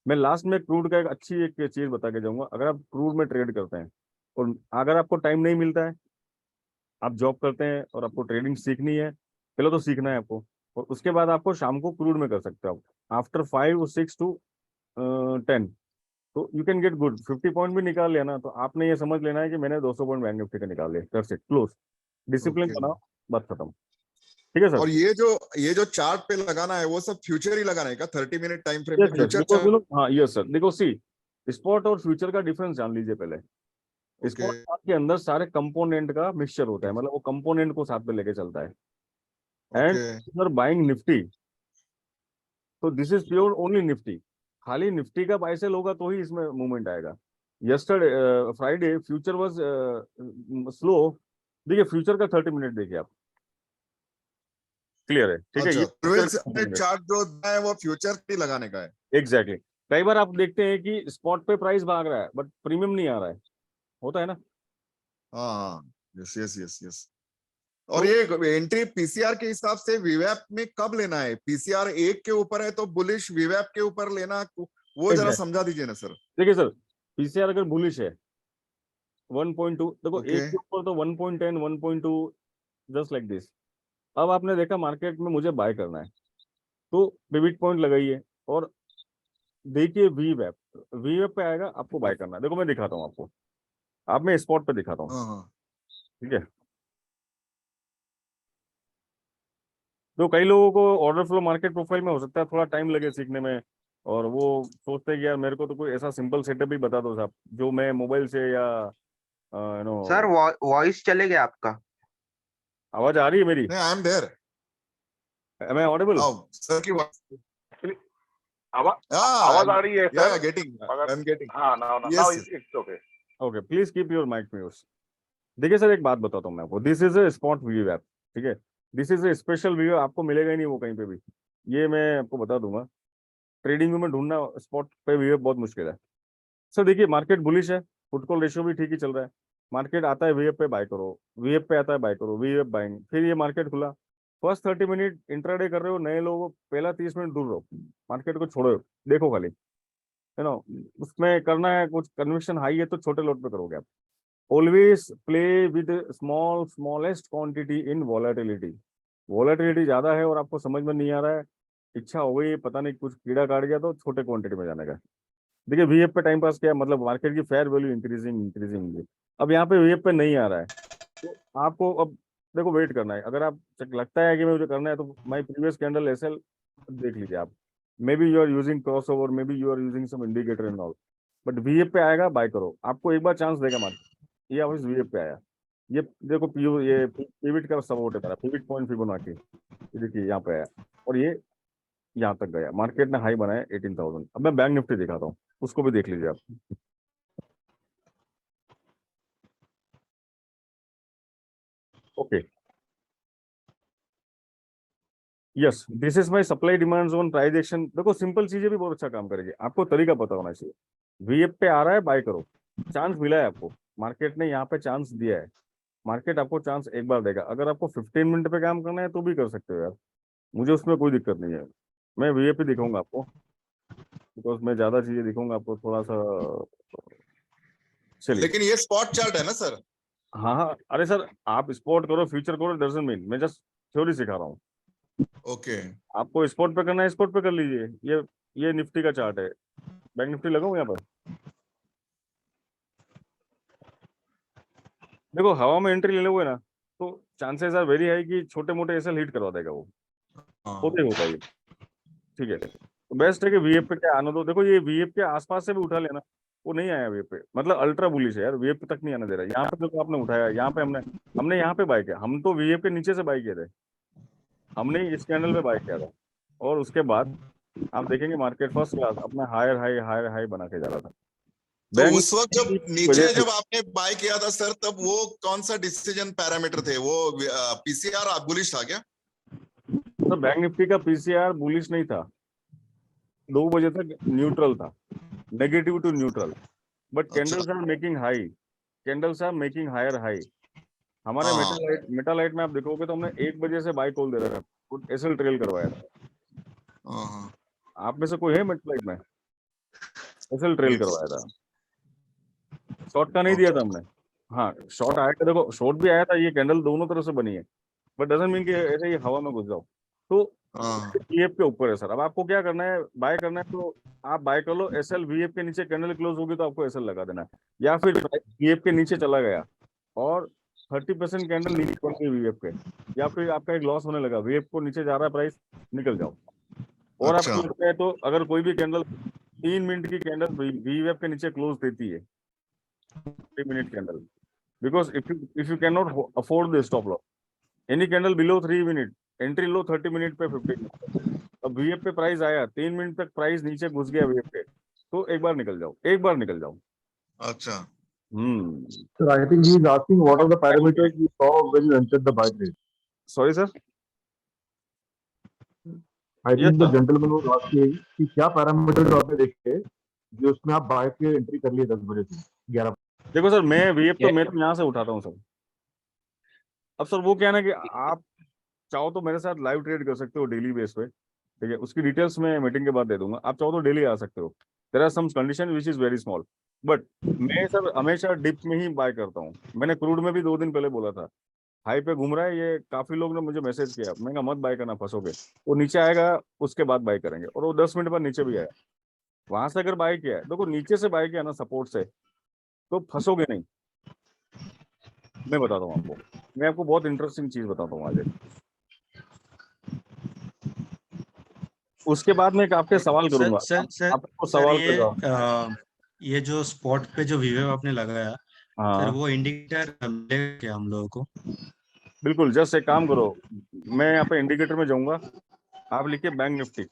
[SPEAKER 1] मैं लास्ट में क्रूड का एक अच्छी एक चीज बता के जाऊंगा। अगर आप क्रूड में ट्रेड करते हैं और अगर आपको टाइम नहीं मिलता है, आप जॉब करते हैं और आपको ट्रेडिंग सीखनी है, पहले तो सीखना है आपको, और उसके बाद आपको शाम को क्रूड में कर सकते हो आफ्टर 5 6 to 10, तो you can get good 50 point भी निकाल लिया ना, तो आपने ये समझ लेना है कि मैंने 200 पॉइंट बैंक निफ्टी का निकाल लिया, that's it, close. Discipline
[SPEAKER 6] okay.
[SPEAKER 1] बनाओ, बात खत्म। ठीक है सर?
[SPEAKER 6] और ये जो चार्ट पे लगाना है वो सब फ्यूचर ही लगाना है क्या? 30 मिनट टाइम फ्रेम
[SPEAKER 1] यस
[SPEAKER 6] पे
[SPEAKER 1] यस,
[SPEAKER 6] फ्यूचर
[SPEAKER 1] बिकॉज
[SPEAKER 6] चार्ट?
[SPEAKER 1] हाँ यस सर, देखो सी, स्पॉट और फ्यूचर का डिफरेंस जान लीजिए पहले।
[SPEAKER 6] ओके,
[SPEAKER 1] स्पॉट के अंदर सारे कंपोनेंट का मिक्सचर होता है, मतलब वो कंपोनेंट को साथ में लेके चलता है। And
[SPEAKER 6] okay,
[SPEAKER 1] you are buying Nifty, तो this is pure only Nifty. खाली निफ्टी का बाय सेल होगा तो ही इसमें मूवमेंट आएगा। Yesterday Friday future was slow. देखिए फ्यूचर का 30 मिनट देखिए आप, क्लियर है, ठीक है।
[SPEAKER 6] अच्छा,
[SPEAKER 1] ये
[SPEAKER 6] पूर्वेल से अपने चार्ट जो है वो फ्यूचर पे लगाने का है।
[SPEAKER 1] एग्जैक्टली। कई बार आप देखते हैं कि स्पॉट पे प्राइस भाग रहा है बट प्रीमियम नहीं आ रहा है, होता है ना।
[SPEAKER 6] हाँ, यस यस यस यस। और
[SPEAKER 1] तो
[SPEAKER 6] ये एंट्री पीसीआर के हिसाब से वीवैप में कब लेना है? पीसीआर 1 के ऊपर है तो बुलिश वीवैप के ऊपर लेना, वो जरा
[SPEAKER 1] Exactly.
[SPEAKER 6] समझा दीजिए ना सर।
[SPEAKER 1] देखिए सर, पीसीआर अगर बुलिश है 1.2, देखो
[SPEAKER 6] ओके,
[SPEAKER 1] एक के ऊपर तो 1.10 1.2 जस्ट लाइक दिस। अब आपने देखा मार्केट में मुझे बाय करना है तो पिवट पॉइंट लगाइए और देखिए वी वेब पे आएगा, आपको बाय करना है। देखो मैं दिखाता हूँ आपको, आप मैं स्पॉट पे दिखाता हूँ,
[SPEAKER 6] हाँ हाँ
[SPEAKER 1] ठीक है। तो कई लोगों को ऑर्डर फ्लो मार्केट प्रोफाइल में हो सकता है थोड़ा टाइम लगे सीखने में, और वो सोचते हैं कि यार मेरे को तो कोई ऐसा सिंपल सेटअप ही बता दो साहब जो मैं मोबाइल से या यू नो।
[SPEAKER 7] सर वॉइस चले गया आपका।
[SPEAKER 1] आवाज आ रही है मेरी?
[SPEAKER 6] नहीं, I am there.
[SPEAKER 1] Am I audible?
[SPEAKER 6] आओ सर की
[SPEAKER 8] आवाज
[SPEAKER 6] आवाज
[SPEAKER 8] आ रही है
[SPEAKER 6] या
[SPEAKER 8] sir?
[SPEAKER 6] Getting, I am getting.
[SPEAKER 8] हाँ, now
[SPEAKER 6] yes
[SPEAKER 8] it's okay.
[SPEAKER 1] Okay, please keep your mic mute. देखिए सर, एक बात बताता हूँ मैं आपको, this is a spot view app, ठीक है। This is a special view, आपको मिलेगा ही नहीं वो कहीं पे भी, ये मैं आपको बता दूंगा। ट्रेडिंग व्यू में ढूंढना स्पॉट पे व्यू बहुत मुश्किल है। सर देखिए, मार्केट बुलिश है, फुट कॉल रेशियो भी ठीक ही चल रहा है। मार्केट आता है वीएफ पे बाय करो, वीएफ पे आता है बाय करो, वीएफ बाइंग, फिर ये मार्केट खुला, फर्स्ट 30 मिनट इंट्राडे कर रहे हो, नए लोगों पहला 30 मिनट दूर रहो, मार्केट को छोड़ो, देखो खाली, है ना। उसमें करना है कुछ, कन्विक्शन हाई है तो छोटे लोट पे करोगे आप। Always play with smallest quantity in volatility. Volatility ज्यादा है और आपको समझ में नहीं आ रहा है, इच्छा हो गई पता नहीं कुछ कीड़ा काट गया, तो छोटे क्वांटिटी में जाने का। देखिए वीएफ पे टाइम पास किया मतलब मार्केट की फेयर वैल्यू इंक्रीजिंग इंक्रीजिंग, अब यहाँ पे वीएफ पे नहीं आ रहा है तो आपको अब देखो वेट करना है। अगर आप लगता है कि मुझे करना है तो माय प्रीवियस कैंडल एसएल देख लीजिए आप। May be you are using cross over, may be you are using some indicator and all, but VF पे आएगा बाय करो, आपको एक बार चांस देगा मार्केट। ये ऑफिस वीएफ पे आया, ये देखो ये पिवट का सपोर्ट है मेरा, पिवट पॉइंट फिबोनाची, ये देखिए यहाँ पे आया और ये यहाँ तक गया, मार्केट ने हाई बनाया 18,000। अब मैं बैंक निफ्टी दिखाता हूँ, उसको भी देख लीजिए आप। Okay, yes, this is my supply demand zone price action. देखो सिंपल चीजें भी बहुत अच्छा काम करेगी, आपको तरीका पता होना चाहिए। वीएफ पे आ रहा है बाय करो, चांस मिला है आपको, मार्केट ने यहाँ पे चांस दिया है, मार्केट आपको चांस एक बार देगा। अगर आपको 15 मिनट पे काम करना है तो भी कर सकते हो यार, मुझे उसमें कोई दिक्कत नहीं है। मैं वीएफ पे दिखाऊंगा आपको, बिकॉज मैं ज्यादा चीजें दिखाऊंगा आपको थोड़ा सा। चलिए,
[SPEAKER 6] लेकिन ये स्पॉट चार्ट है ना सर?
[SPEAKER 1] हाँ हाँ, अरे सर आप स्पॉट करो फ्यूचर करो डजंट मीन, मैं जस्ट थ्योरी सिखा रहा हूँ।
[SPEAKER 6] ओके,
[SPEAKER 1] आपको स्पॉट पे करना है स्पॉट पे कर लीजिए। ये निफ्टी का चार्ट है, बैंक निफ्टी लगाऊं यहाँ पर। देखो हवा में एंट्री ले लोगे ना तो चांसेस आर वेरी हाई कि छोटे मोटे एसएल हिट करवा देगा वो, होता ही होता है ये, ठीक है। तो बेस्ट है कि वीएफ पे क्या आना दो। देखो ये वीएफ के आसपास से भी उठा लेना, वो नहीं आया वीएफ पे, मतलब अल्ट्रा बुलिश है यार, वीएफ पे तक नहीं आने दे रहा। यहाँ पे देखो आपने उठाया, यहाँ पे हमने यहाँ पे बाय किया, हम तो वीएफ के नीचे से बाय किए थे, हमने इस कैंडल पे बाय किया था, और उसके बाद आप देखेंगे मार्केट फर्स्ट क्लास अपना हायर हाई हायर हाई बना के जा रहा था।
[SPEAKER 6] तो
[SPEAKER 1] बैंक
[SPEAKER 6] उस वक्त जब नीचे
[SPEAKER 1] वजह से
[SPEAKER 6] जब आपने बाय किया था सर, तब वो कौन सा डिसीजन पैरामीटर थे? वो पीसीआर बुलिश था क्या?
[SPEAKER 1] तो बैंक निफ्टी का पीसीआर बुलिश नहीं था, 2 बजे तक न्यूट्रल था, नेगेटिव टू न्यूट्रल, बट
[SPEAKER 6] अच्छा,
[SPEAKER 1] candles are making high, candles are making higher high. हमारे
[SPEAKER 6] हाँ
[SPEAKER 1] मेटालाइट में आप देखोगे तो हमने 1 बजे से बाय कॉल दे रखा था, एसएल ट्रेल करवाया था।
[SPEAKER 6] हाँ हाँ,
[SPEAKER 1] आप में से कोई है मेटालाइट में? एसएल ट्रेल करवाया था, शॉर्ट का नहीं दिया था हमने। हाँ शॉर्ट आया था, देखो शॉर्ट भी आया था, ये कैंडल दोनों तरफ से बनी है, बट डजंट मीन कि ऐसे ही हवा में घुस जाओ। तो
[SPEAKER 6] हाँ,
[SPEAKER 1] वीएफ के ऊपर है सर, अब आपको क्या करना है, बाय करना है तो आप बाय कर लो, एसएल वीएफ के नीचे कैंडल क्लोज होगी तो आपको एसएल लगा देना है, या फिर वीएफ के नीचे चला गया और 30% कैंडल नीचे पड़ गई वीएफ पे, या फिर आपका एक लॉस होने लगा, वीएफ को नीचे जा रहा है प्राइस, निकल जाओ। और
[SPEAKER 6] अच्छा,
[SPEAKER 1] आपको लगता है तो अगर कोई भी कैंडल 3 मिनट की कैंडल वीएफ के नीचे क्लोज देती है, 3 minute candle, because if you cannot afford the stop loss, any candle below 3 minute entry लो 30 मिनट पे 50 मिनट। अब वीएफ पे प्राइस आया 3 मिनट तक प्राइस नीचे घुस गया वीएफ पे, तो एक बार निकल जाओ, एक बार निकल जाओ।
[SPEAKER 6] अच्छा।
[SPEAKER 9] Sir, I think he is asking what are the parameters you saw when you entered the buy trade.
[SPEAKER 1] Sorry sir,
[SPEAKER 9] I
[SPEAKER 1] Yes,
[SPEAKER 9] think the
[SPEAKER 1] sir.
[SPEAKER 9] Gentleman was asking कि क्या पैरामीटर्स आपने देखे जो उसमें आप बाय के एंट्री कर लिए 10 बजे से 11।
[SPEAKER 1] देखो सर, मैं वीएफ तो
[SPEAKER 2] Yeah.
[SPEAKER 1] मैं तो यहाँ से उठाता हूँ सर। अब सर वो क्या है ना कि आप चाहो तो मेरे साथ लाइव ट्रेड कर सकते हो डेली बेस पे, ठीक है, उसकी डिटेल्स मैं मीटिंग के बाद दे दूंगा। आप चाहो तो डेली आ सकते हो। There are some condition which is very small, but मैं सर हमेशा डिप में ही बाय करता हूँ। मैंने क्रूड में भी 2 दिन पहले बोला था, हाई पे घूम रहा है ये, काफी लोग ने मुझे मैसेज किया, मैं कहा मत बाय करना, फंसोगे। वो नीचे आएगा उसके बाद बाय करेंगे, और वो 10 मिनट बाद नीचे भी आया। वहां से अगर बाय किया है, देखो नीचे से बाय किया ना सपोर्ट से, तो फंसोगे नहीं। मैं बताता हूँ आपको, मैं आपको बहुत इंटरेस्टिंग चीज बताता हूँ आज एक। उसके बाद में एक आपके सवाल
[SPEAKER 4] सर
[SPEAKER 1] करूंगा,
[SPEAKER 4] सर सर
[SPEAKER 1] आपको
[SPEAKER 4] सर
[SPEAKER 1] सवाल का जवाब।
[SPEAKER 4] ये जो स्पॉट पे जो विवेक आपने लगाया सर,
[SPEAKER 1] हाँ
[SPEAKER 4] वो इंडिकेटर मिलेगा क्या हम लोगों को?
[SPEAKER 1] बिल्कुल, जस्ट एक काम करो, मैं यहाँ पे इंडिकेटर में जाऊंगा, आप लिखिए बैंक निफ्टी,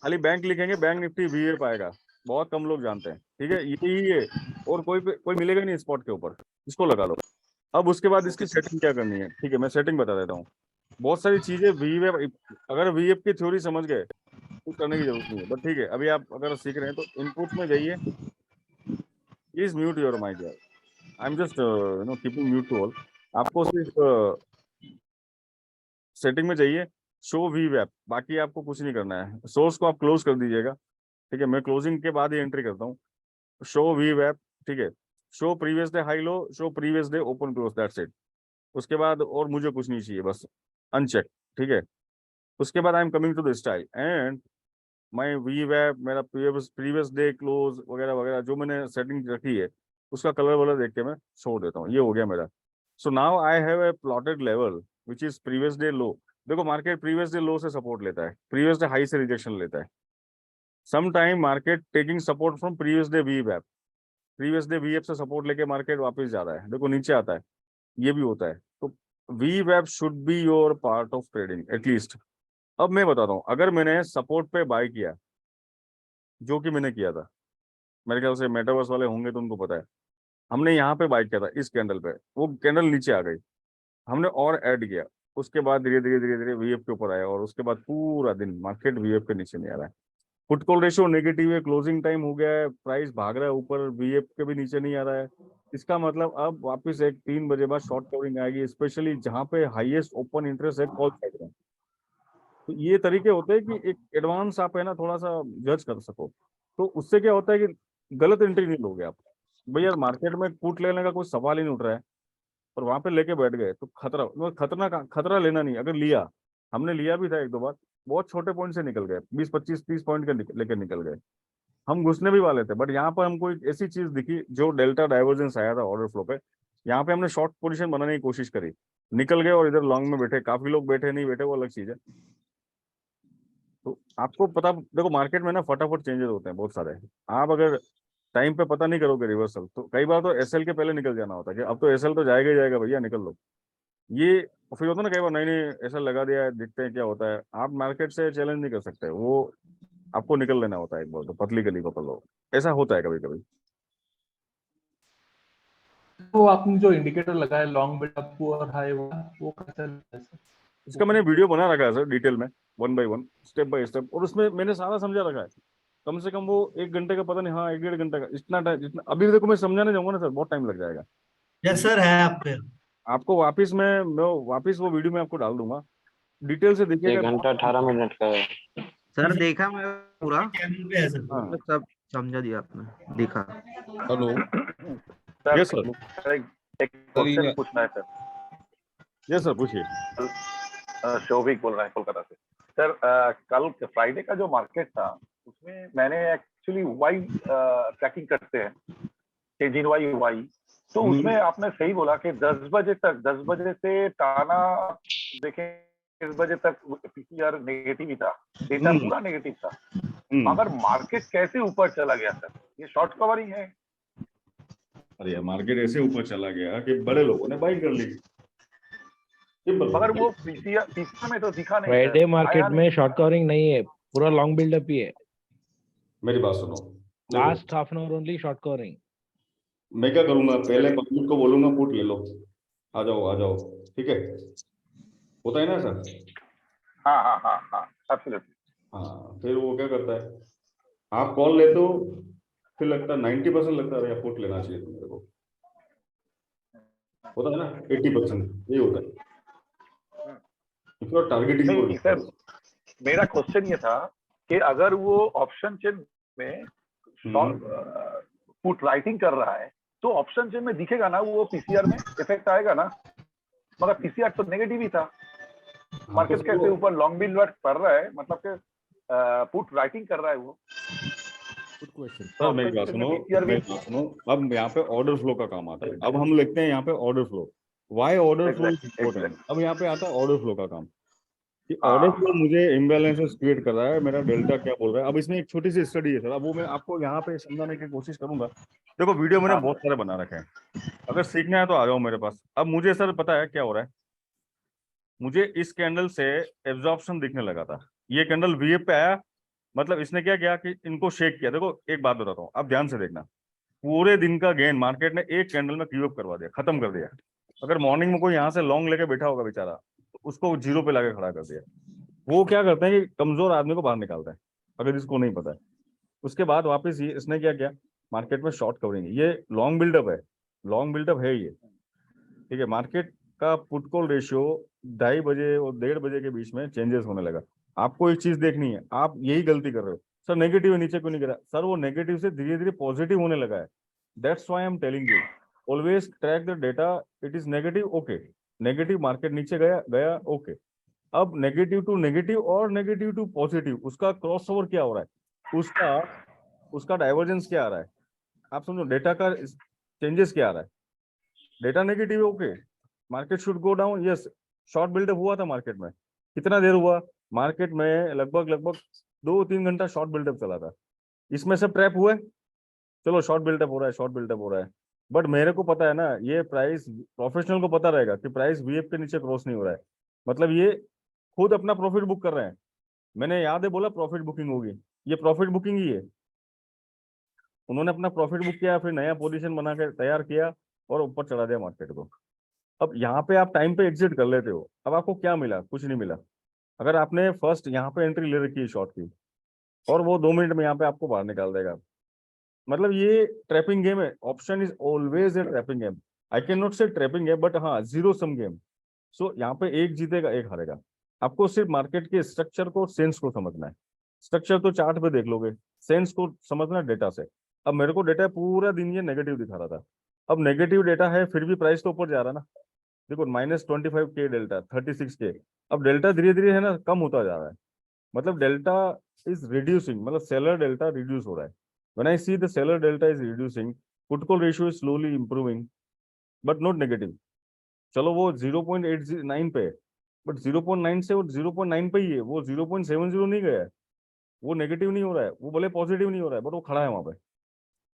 [SPEAKER 1] खाली बैंक लिखेंगे, बैंक निफ्टी वीए पाएगा। बहुत कम लोग जानते हैं, ठीक है, यही है। और कोई मिलेगा नहीं स्पॉट के ऊपर, इसको लगा लो। अब उसके बाद इसकी सेटिंग क्या करनी है, ठीक है, मैं सेटिंग बता देता हूँ। बहुत सारी चीजें वीएफ, अगर वीएफ की थ्योरी समझ गए कुछ करने की जरूरत नहीं है, बट ठीक है, अभी आप अगर सीख रहे हैं तो इनपुट में जाइए। प्लीज म्यूट योर माइक यार, I am just keeping mute to all. आपको सिर्फ सेटिंग में जाइए, शो वी वेब, बाकी आपको कुछ नहीं करना है। सोर्स को आप क्लोज कर दीजिएगा, ठीक है, मैं क्लोजिंग के बाद ही एंट्री करता हूँ। शो वी वेब, ठीक है, show previous day high low, show previous day open close, that's it. उसके बाद और मुझे कुछ नहीं चाहिए, बस अनचेक, ठीक है। उसके बाद I am coming to the style and my वी वेब, मेरा प्रीवियस डे क्लोज वगैरह वगैरह जो मैंने सेटिंग रखी है, उसका कलर वलर देख के मैं छोड़ देता हूँ। ये हो गया मेरा। So now I have a plotted level which is previous day low. देखो मार्केट प्रीवियस डे लो से सपोर्ट लेता है, प्रीवियस डे हाई से रिजेक्शन लेता है। Some time market taking support from previous day वी वेब, प्रीवियस डे वी से सपोर्ट लेके मार्केट वापस जा रहा है, देखो नीचे आता है, ये भी होता है। तो वी वेब should be your part of trading at least. अब मैं बताता हूँ, अगर मैंने सपोर्ट पे बाय किया, जो कि मैंने किया था, मेरे ख्याल से मेटावर्स वाले होंगे तो उनको पता है, हमने यहाँ पे बाय किया था इस कैंडल पे, वो कैंडल नीचे आ गई, हमने और ऐड किया, उसके बाद धीरे धीरे धीरे धीरे वीएफ के ऊपर आया, और उसके बाद पूरा दिन मार्केट वीएफ के नीचे नहीं आ रहा है। पुट कॉल रेशियो नेगेटिव है, क्लोजिंग टाइम हो गया है, प्राइस भाग रहा है ऊपर, वीएफ के भी नीचे नहीं आ रहा है। इसका मतलब अब वापस एक 3 बजे बाद शॉर्ट कवरिंग आएगी, स्पेशली जहां पे हाईएस्ट ओपन इंटरेस्ट है कॉल साइड में। तो ये तरीके होते हैं कि एक एडवांस आप है ना थोड़ा सा जज कर सको। तो उससे क्या होता है कि गलत एंट्री नहीं लोगे आप। भाई यार मार्केट में पुट लेने का कोई सवाल ही नहीं उठ रहा है, और वहां पे लेके बैठ गए तो खतरा, मतलब खतरा लेना नहीं। अगर लिया, हमने लिया भी था 1-2 बार, बहुत छोटे पॉइंट से निकल गए, 20-25-30 पॉइंट के लेके निकल गए। हम घुसने भी वाले थे, बट यहाँ पर हमको एक ऐसी चीज दिखी जो डेल्टा डाइवर्जेंस आया था ऑर्डर फ्लो पे, यहाँ पे हमने शॉर्ट पोजीशन बनाने की कोशिश करी, निकल गए, और इधर लॉन्ग में बैठे, काफी लोग बैठे नहीं बैठे वो अलग चीज है। तो आपको पता, देखो मार्केट में ना फटाफट चेंजेस होते हैं बहुत सारे। आप अगर टाइम पे पता नहीं करोगे रिवर्सल, तो कई बार तो एसएल के पहले निकल जाना होता है कि अब तो एसएल तो जाएगा ही जाएगा भैया, निकल लो। ये फिर होता है ना कई बार, नहीं नहीं ऐसा लगा दिया है, देखते हैं क्या होता है। आप मार्केट से चैलेंज नहीं कर सकते, वो आपको निकल लेना होता है, एक बार तो पतली गली पकड़ लो, ऐसा होता है कभी कभी।
[SPEAKER 8] तो आपने जो इंडिकेटर लगाया लॉन्ग बिल्डअप और हाई, वो कैसा लगता है सर?
[SPEAKER 1] इसका मैंने वीडियो बना रखा है सर डिटेल में, 1 by 1 स्टेप बाय स्टेप, और उसमें मैंने सारा समझा रखा है। कम से कम वो 1 घंटे का, पता नहीं, हाँ 1-1.5 घंटे का, इतना टाइम जितना अभी देखो मैं समझाने जाऊंगा ना सर, बहुत टाइम लग जाएगा।
[SPEAKER 3] यस सर, है आप पे।
[SPEAKER 1] आपको वापिस मैं वापिस वो वीडियो में आपको डाल दूंगा, डिटेल से देखिएगा।
[SPEAKER 5] 1 घंटा 18 मिनट का है।
[SPEAKER 7] सर देखा मैं पूरा,
[SPEAKER 3] चैनल पे है सर।
[SPEAKER 1] हाँ
[SPEAKER 7] सब समझा दिया आपने, देखा।
[SPEAKER 10] हेलो
[SPEAKER 1] यस सर,
[SPEAKER 5] सर एक क्वेश्चन पूछना है सर।
[SPEAKER 1] यस सर पूछिए।
[SPEAKER 11] शोभिक बोल रहे हैं कोलकाता से। सर कल फ्राइडे का जो मार्केट था उसमें मैंने एक्चुअली वाई ट्रैकिंग करते हैं, चेंज इन वाई, तो उसमें आपने सही बोला कि 10 बजे से टाना देखें 10 बजे तक पीसीआर नेगेटिव ही था, डेटा पूरा नेगेटिव था, मगर मार्केट कैसे ऊपर चला गया सर? ये शॉर्ट कवरिंग है?
[SPEAKER 1] अरे यार मार्केट ऐसे ऊपर चला गया कि बड़े लोगों ने बाई कर ली,
[SPEAKER 11] मगर वो पीसीआर में तो दिखा नहीं।
[SPEAKER 2] फ्राइडे मार्केट में शॉर्ट कवरिंग नहीं है, पूरा लॉन्ग बिल्डअप ही है।
[SPEAKER 1] मेरी बात सुनो,
[SPEAKER 2] last half an hour only short covering.
[SPEAKER 1] मैं क्या करूंगा, पहले पब्लिक को बोलूंगा पुट ले लो, आ जाओ, ठीक है, होता है ना सर?
[SPEAKER 11] हाँ हाँ हाँ हाँ एब्सोल्युटली।
[SPEAKER 1] हाँ, फिर वो क्या करता है, आप कॉल लेते हो, फिर लगता है 90% लगता है पुट लेना चाहिए था मेरे को, होता है ना 80% ये होता है। इतना टारगेटिंग
[SPEAKER 11] नहीं सर, मेरा क्वेश्चन ये था कि अगर वो ऑप्शन चेन में पुट राइटिंग कर रहा है तो ऑप्शन चेन में दिखेगा ना, वो पीसीआर में इफेक्ट आएगा ना, मगर पीसीआर तो नेगेटिव ही था। मार्केट कैसे ऊपर लॉन्ग बिल पड़ रहा है, मतलब कि पुट राइटिंग कर रहा है वो।
[SPEAKER 1] सर मेरी बात सुनो, अब यहाँ पे ऑर्डर फ्लो का काम आता है। अब हम लिखते हैं यहाँ पे order flow, why order flow is important. अब यहाँ पे आता है ऑर्डर फ्लो का काम कि ऑर्डर फ्लो मुझे इम्बैलेंसेस क्रिएट कर रहा है, मेरा डेल्टा क्या बोल रहा है। अब इसमें एक छोटी सी स्टडी है सर, अब वो मैं आपको यहाँ पे समझाने की कोशिश करूंगा। देखो वीडियो मैंने बहुत सारे बना रखे हैं, अगर सीखना है तो आ जाओ मेरे पास। अब मुझे सर पता है क्या हो रहा है, मुझे इस कैंडल से एब्जॉर्प्शन दिखने लगा था, ये कैंडल वीएफ पे आया, मतलब इसने क्या किया कि इनको शेक किया। देखो एक बात बताता हूँ, अब ध्यान से देखना, पूरे दिन का गेन मार्केट ने एक कैंडल में क्यू अप करवा दिया, खत्म कर दिया। अगर मॉर्निंग में कोई यहाँ से लॉन्ग लेके बैठा होगा बेचारा, तो उसको जीरो पे लाके खड़ा कर दिया। वो क्या करते हैं कि कमजोर आदमी को बाहर निकालते हैं, अगर इसको नहीं पता है। उसके बाद वापस ये इसने क्या किया, मार्केट में शॉर्ट कवरिंग, ये लॉन्ग बिल्डअप है, लॉन्ग बिल्डअप है ये, ठीक है। मार्केट का पुट कॉल रेशियो 2:30 बजे और 1:30 बजे के बीच में चेंजेस होने लगा। आपको एक चीज देखनी है, आप यही गलती कर रहे हो सर, नेगेटिव नीचे क्यों नहीं गिरा सर, वो नेगेटिव से धीरे धीरे पॉजिटिव होने लगा है। That's why I am telling you, always track the data, it is negative okay, negative market नीचे गया गया ओके। अब नेगेटिव टू नेगेटिव और नेगेटिव टू पॉजिटिव, उसका क्रॉस ओवर क्या हो रहा है, उसका डाइवर्जेंस क्या आ रहा है, आप समझो, डेटा का चेंजेस क्या आ रहा है। Data negative okay, market should go down, yes. Short buildup हुआ था मार्केट में, कितना देर हुआ मार्केट में, लगभग 2-3 घंटा शॉर्ट बिल्डअप चला था। इसमें सब ट्रैप हुए, चलो शॉर्ट बिल्डअप हो रहा है, शॉर्ट बिल्डअप हो रहा है, बट मेरे को पता है ना, ये प्राइस प्रोफेशनल को पता रहेगा कि प्राइस वीएफ के नीचे क्रॉस नहीं हो रहा है, मतलब ये खुद अपना प्रॉफिट बुक कर रहे हैं। मैंने याद है बोला प्रॉफिट बुकिंग होगी, ये प्रॉफिट बुकिंग ही है। उन्होंने अपना प्रॉफिट बुक किया, फिर नया पोजीशन बना के तैयार किया और ऊपर चढ़ा दिया मार्केट को। अब यहाँ पे आप टाइम पे एग्जिट कर लेते हो, अब आपको क्या मिला, कुछ नहीं मिला। अगर आपने फर्स्ट यहाँ पे एंट्री ले रखी है शॉर्ट की, और वो 2 मिनट में यहाँ पे आपको बाहर निकाल देगा, मतलब ये ट्रैपिंग गेम है। Option is always a trapping game, I can not से ट्रैपिंग गेम, बट हाँ जीरो सम गेम। सो यहाँ पे एक जीतेगा एक हारेगा। आपको सिर्फ मार्केट के स्ट्रक्चर को, सेंस को समझना है। स्ट्रक्चर तो चार्ट पे देख लोगे, सेंस को समझना डेटा से। अब मेरे को डेटा पूरा दिन ये नेगेटिव दिखा रहा था, अब नेगेटिव डेटा है फिर भी प्राइस तो ऊपर जा रहा ना। देखो -25K डेल्टा, 36K, अब डेल्टा धीरे धीरे है ना कम होता जा रहा है, मतलब डेल्टा इज रिड्यूसिंग, मतलब सेलर डेल्टा रिड्यूस हो रहा है। When I see the seller delta is reducing, put call ratio is slowly improving but not negative. चलो वो 0.89 पे है, बट 0.9 से वो 0.9 पे ही है, वो 0.70 नहीं गया है, वो नेगेटिव नहीं हो रहा है, वो भले पॉजिटिव नहीं हो रहा है, बट वो खड़ा है वहां पे।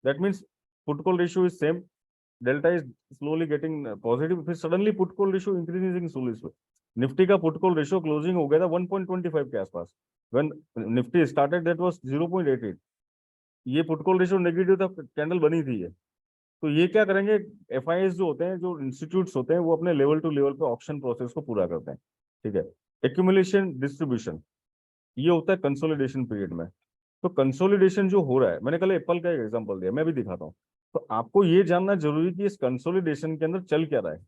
[SPEAKER 1] That means put call ratio is same, delta is slowly getting positive, फिर suddenly put call ratio increasing slowly. Nifty का पुट कॉल रेशियो क्लोजिंग हो गया था 1.25 के आसपास, when Nifty started that was 0.88। ये पुट कॉल रेशियो नेगेटिव था, candle बनी थी ये। तो ये क्या करेंगे, एफआईएस जो होते हैं, जो इंस्टीट्यूट्स होते हैं, वो अपने लेवल टू लेवल पे ऑप्शन प्रोसेस को पूरा करते हैं, ठीक है। एक्यूमुलेशन डिस्ट्रीब्यूशन, ये होता है कंसोलिडेशन पीरियड में। तो कंसोलिडेशन जो हो रहा है, मैंने कल एप्पल का एक एग्जांपल दिया, मैं भी दिखाता हूँ। तो आपको ये जानना जरूरी कि इस कंसोलिडेशन के अंदर चल क्या रहा है।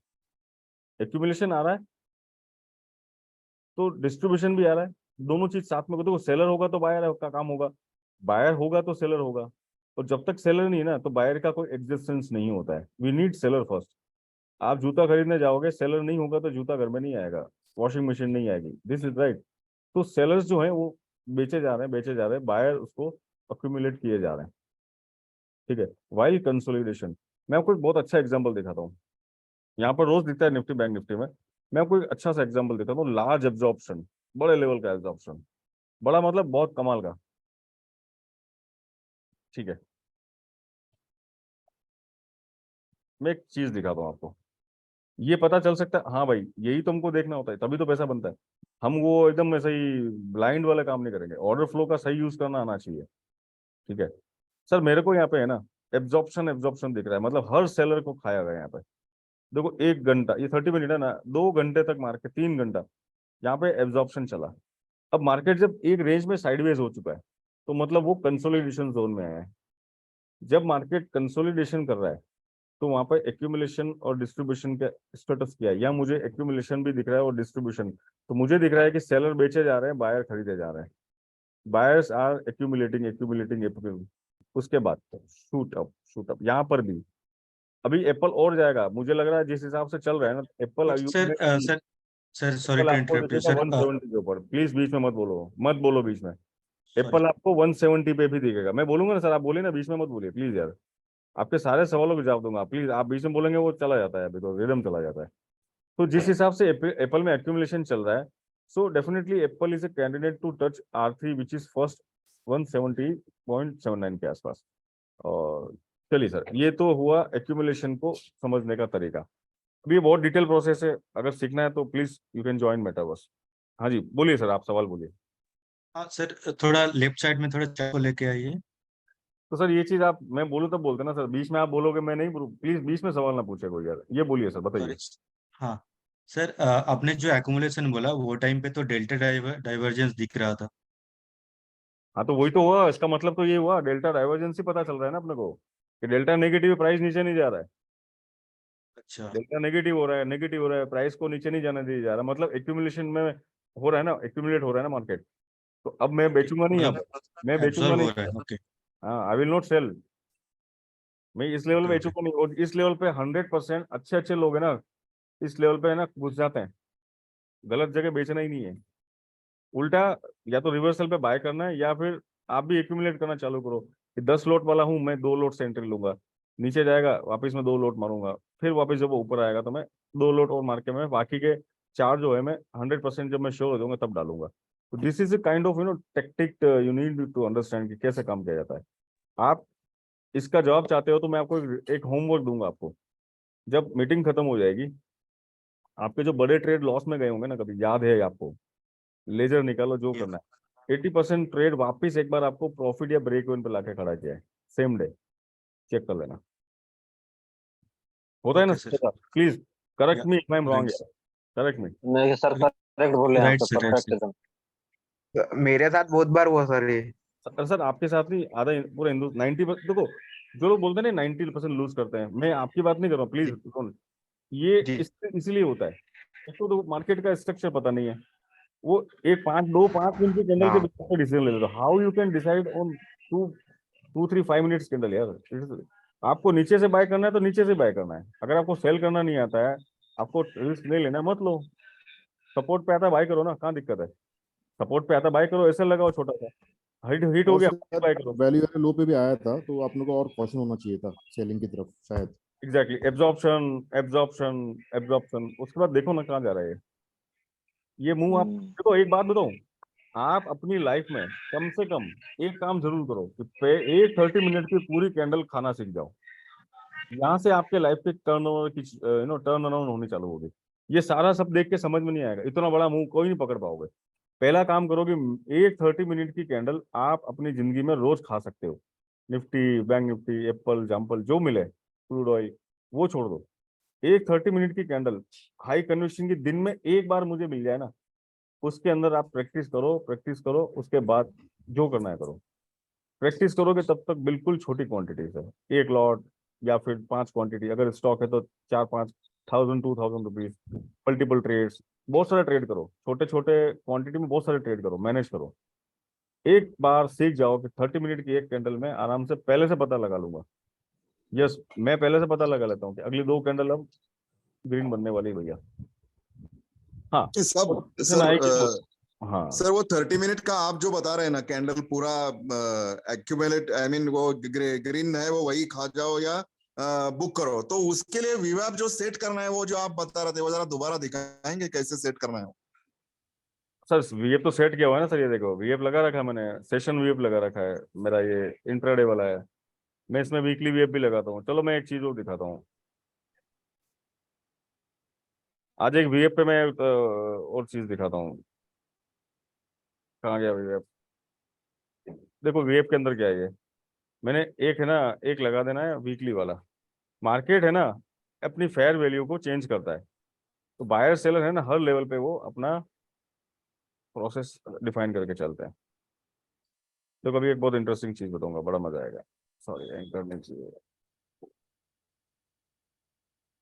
[SPEAKER 1] एक्यूमुलेशन आ रहा है तो डिस्ट्रीब्यूशन भी आ रहा है, दोनों चीज साथ में। देखो सेलर होगा तो बायर का काम होगा, बायर होगा तो सेलर होगा, और जब तक सेलर नहीं है ना, तो बायर का कोई एग्जिस्टेंस नहीं होता है। We need seller first. आप जूता खरीदने जाओगे, सेलर नहीं होगा तो जूता घर में नहीं आएगा, वॉशिंग मशीन नहीं आएगी, दिस इज राइट। तो सेलर्स जो है वो बेचे जा रहे हैं, बायर उसको अक्यूमुलेट किए जा रहे हैं, ठीक है। वाइल कंसोलिडेशन, मैं आपको एक बहुत अच्छा एग्जांपल दिखाता हूँ। यहाँ पर रोज दिखता है निफ्टी, बैंक निफ्टी में। मैं आपको एक अच्छा सा एग्जांपल दिखाता हूँ, लार्ज एब्जॉर्प्शन, बड़े लेवल का एब्जॉर्प्शन, बड़ा मतलब बहुत कमाल का, ठीक है। मैं एक चीज दिखाता हूँ आपको, ये पता चल सकता है, हाँ भाई यही तो हमको देखना होता है, तभी तो पैसा बनता है। हम वो एकदम ऐसे ही ब्लाइंड वाले काम नहीं करेंगे, ऑर्डर फ्लो का सही यूज करना आना चाहिए, ठीक है। सर मेरे को यहाँ पे है ना एब्जॉर्प्शन एब्जॉर्प्शन दिख रहा है, मतलब हर सेलर को खाया गया यहाँ पे। देखो 1 घंटा, ये 30 मिनट है ना, 2 घंटे तक मार के 3 घंटा, यहाँ पे एब्जॉर्प्शन चला। अब मार्केट जब एक रेंज में साइडवेज हो चुका है तो मतलब वो कंसोलिडेशन जोन में आया है। जब मार्केट कंसोलिडेशन कर रहा है तो वहां पर एक्यूमुलेशन और डिस्ट्रीब्यूशन का स्टेटस क्या है, या मुझे एक्यूमुलेशन भी दिख रहा है और डिस्ट्रीब्यूशन। तो मुझे दिख रहा है कि सेलर बेचे जा रहे हैं, बायर खरीदे जा रहे हैं, बायर्स आर एक्यूमुलेटिंग। उसके बाद शूट अप यहाँ पर भी अभी एप्पल और जाएगा, मुझे लग रहा है जिस हिसाब से चल रहा है ना एप्पल
[SPEAKER 4] सर सॉरी टू
[SPEAKER 1] आपको
[SPEAKER 4] इंटरप्ट यू
[SPEAKER 1] दिखेगा
[SPEAKER 4] सर
[SPEAKER 1] 170 के ऊपर। प्लीज बीच में मत बोलो बीच में। एप्पल आपको 170 पे भी दिखेगा। मैं बोलूंगा ना सर, आप बोलिए ना, बीच में मत बोलिए प्लीज यार। आपके सारे सवालों के जवाब दूंगा, प्लीज आप बीच में बोलेंगे वो चला जाता है, बिकॉज रिदम चला जाता है। तो जिस हिसाब से एप्पल में एक्यूमुलेशन चल रहा है, so definitely Apple is a candidate to touch R3 which is first 170.79 के आसपास। और चलिए सर, ये तो हुआ एक्यूमुलेशन को समझने का तरीका। अभी ये बहुत डिटेल प्रोसेस है, अगर सीखना है तो please you can join metaverse. हाँ जी बोलिए सर, आप सवाल बोलिए।
[SPEAKER 4] हाँ सर, थोड़ा लेफ्ट साइड में थोड़ा चाय को लेके आइए।
[SPEAKER 1] तो सर ये चीज आप, मैं बोलूँ तब बोलते ना सर, बीच में आप बोलोगे मैं नहीं बोलूँ, प्लीज बीच में सवाल ना पूछे कोई यार। ये बोलिए सर, बताइए।
[SPEAKER 4] सॉरी। हाँ सर, आपने जो एक्यूमुलेशन बोला वो टाइम पे तो डेल्टा डाइवर्जेंस दिख रहा था।
[SPEAKER 1] हाँ तो वही तो हुआ, इसका मतलब तो ये हुआ, डेल्टा डाइवर्जेंस ही पता चल रहा है ना अपने को कि डेल्टा नेगेटिव, प्राइस नीचे नहीं जा रहा है।
[SPEAKER 4] अच्छा।
[SPEAKER 1] डेल्टा नेगेटिव हो रहा है, प्राइस को नीचे नहीं जाने दिया जा रहा, मतलब एक्यूमुलेशन में हो रहा है ना, एक्यूमुलेट हो रहा है ना मार्केट। तो अब मैं बेचूंगा नहीं यहाँ
[SPEAKER 4] मतलब
[SPEAKER 1] पर, मैं बेचूंगा
[SPEAKER 4] एब्जॉर्ब हो
[SPEAKER 1] नहीं।
[SPEAKER 4] रहा है। ओके।
[SPEAKER 1] हाँ, आई विल नॉट सेल। मैं इस लेवल पे
[SPEAKER 4] ओके।
[SPEAKER 1] बेचूंगा नहीं। और इस लेवल पे 100% अच्छे लोग हैं ना, इस लेवल पे है ना घुस जाते हैं। गलत जगह बेचना ही नहीं है, उल्टा या तो रिवर्सल पे बाय करना है, या फिर आप भी एक्यूमुलेट करना चालू करो कि 10 लोट वाला हूँ मैं, 2 लोट से एंट्री लूंगा, नीचे जाएगा वापस मैं 2 लोट मारूंगा, फिर वापस जब वो ऊपर आएगा तो मैं 2 लोट और मार के मैं बाकी के 4 जो है मैं 100% जब मैं श्योर हो जाऊंगा तब डालूंगा। तो this is a kind of tactic you need to understand कि कैसे काम किया जाता है। आप इसका जवाब चाहते हो तो मैं आपको एक होमवर्क दूंगा आपको। जब मीटिंग खत्म हो जाएगी, आपके जो बड़े ट्रेड लॉस में गए होंगे ना कभी, याद है आपको, लेजर निकालो जो करना है, 80% ट्रेड वापिस एक बार आपको प्रॉफिट या ब्रेक इवन पे लाके खड़ा किया है, सेम डे। चेक कर लेना, होता है ना
[SPEAKER 4] ओके सर।
[SPEAKER 1] प्लीज करेक्ट
[SPEAKER 4] या
[SPEAKER 1] me if I am wrong
[SPEAKER 4] right.
[SPEAKER 1] यार, करेक्ट मी।
[SPEAKER 5] नहीं सर, करेक्ट बोले आप
[SPEAKER 4] राइट
[SPEAKER 5] तो,
[SPEAKER 4] सर, राइट
[SPEAKER 5] परफेक्ट
[SPEAKER 4] सर।
[SPEAKER 5] एकदम।
[SPEAKER 7] मेरे साथ बहुत बार हुआ सर ये।
[SPEAKER 1] सर आपके साथ नहीं, आधा पूरा हिंदू 90, देखो जो लोग बोलते हैं ना 90% लूज करते हैं, मैं आपकी बात नहीं कर रहा हूँ प्लीज
[SPEAKER 7] जी
[SPEAKER 1] सुन। ये
[SPEAKER 7] जी।
[SPEAKER 1] इसीलिए होता है, इसको तो मार्केट का स्ट्रक्चर पता नहीं है। वो एक 5 मिनट की कैंडल के
[SPEAKER 7] हाँ
[SPEAKER 1] बेसिस पे डिसीजन ले लेते हो। How you can decide on 2 3 5 minutes candle यार। आपको नीचे से बाय करना है तो नीचे से बाय करना है, अगर आपको सेल करना नहीं आता है, आपको रिस्क नहीं लेना है, मत लो। सपोर्ट पे आता है बाय करो ना, कहाँ दिक्कत है। सपोर्ट पे आता है बाय करो, ऐसे लगाओ छोटा सा, हिट हिट हो
[SPEAKER 9] और
[SPEAKER 1] गया
[SPEAKER 9] सर शायद
[SPEAKER 1] बाय करो।
[SPEAKER 9] वैल्यू वाले लो पे भी आया था, तो आप लोग को और कॉशन होना चाहिए था सेलिंग की तरफ शायद।
[SPEAKER 1] एग्जैक्टली, एब्जॉर्प्शन एब्जॉर्प्शन एब्जॉर्प्शन, उसके बाद देखो ना कहाँ जा रहा है ये मूव। आप देखो एक बात बताऊं, आप अपनी लाइफ में कम से कम एक काम जरूर करो कि एक 30 मिनट की पूरी कैंडल खाना सीख जाओ। यहाँ से आपके लाइफ के टर्न ओवर की टर्न अराउंड होनी चालू होगी। ये सारा सब देख के समझ में नहीं आएगा, इतना बड़ा मुंह कोई नहीं पकड़ पाओगे। पहला काम करो कि एक 30 मिनट की कैंडल आप अपनी जिंदगी में रोज खा सकते हो। Nifty, bank Nifty, Apple example जो मिले, क्रूड ऑयल, वो छोड़ दो। एक 30 मिनट की कैंडल हाई कन्विक्शन की दिन में एक बार मुझे मिल जाए ना, उसके अंदर आप प्रैक्टिस करो, उसके बाद जो करना है करो। प्रैक्टिस करोगे तब तक बिल्कुल छोटी क्वांटिटी है, एक लॉट या फिर 5 क्वांटिटी, अगर स्टॉक है तो 4-5 थाउजेंड 2,000 रुपीज, मल्टीपल ट्रेड्स, बहुत सारे ट्रेड करो, छोटे छोटे क्वांटिटी में बहुत सारे ट्रेड करो, मैनेज करो। एक बार सीख जाओ कि 30 मिनट की एक कैंडल में आराम से पहले से पता लगा लूंगा। यस, मैं पहले से पता लगा लेता हूँ कि अगली 2 कैंडल अब ग्रीन बनने वाली है भैया। हाँ,
[SPEAKER 6] सब
[SPEAKER 1] इतना
[SPEAKER 6] सर
[SPEAKER 1] आएगी तो हाँ।
[SPEAKER 6] सर वो 30 मिनट का आप जो बता रहे हैं ना, कैंडल पूरा एक्यूमुलेट, आई मीन वो ग्रीन है वो वही खा जाओ या बुक करो, तो उसके लिए वीवैप जो सेट करना है वो जो आप बता रहे थे, वो जरा दोबारा दिखाएंगे कैसे सेट करना है?
[SPEAKER 1] सर वीएफ तो सेट किया हुआ है ना सर, ये देखो वीएफ लगा रखा है मैंने, सेशन वीएफ लगा रखा है मेरा, ये इंट्राडे वाला है। मैं इसमें वीकली वीएफ भी लगाता हूँ। चलो मैं एक चीज और दिखाता हूँ। आज एक वीएफ पे मैं और चीज दिखाता हूँ। कहाँ गया वीएफ? देखो वीएफ के अंदर क्या है ये, मैंने एक है ना, एक लगा देना है वीकली वाला। मार्केट है ना अपनी फेयर वैल्यू को चेंज करता है, तो बायर सेलर है ना हर लेवल पे वो अपना प्रोसेस डिफाइन करके चलते हैं। तो कभी एक बहुत इंटरेस्टिंग चीज बताऊंगा, बड़ा मजा आएगा। सॉरी, एंकर नहीं चाहिए,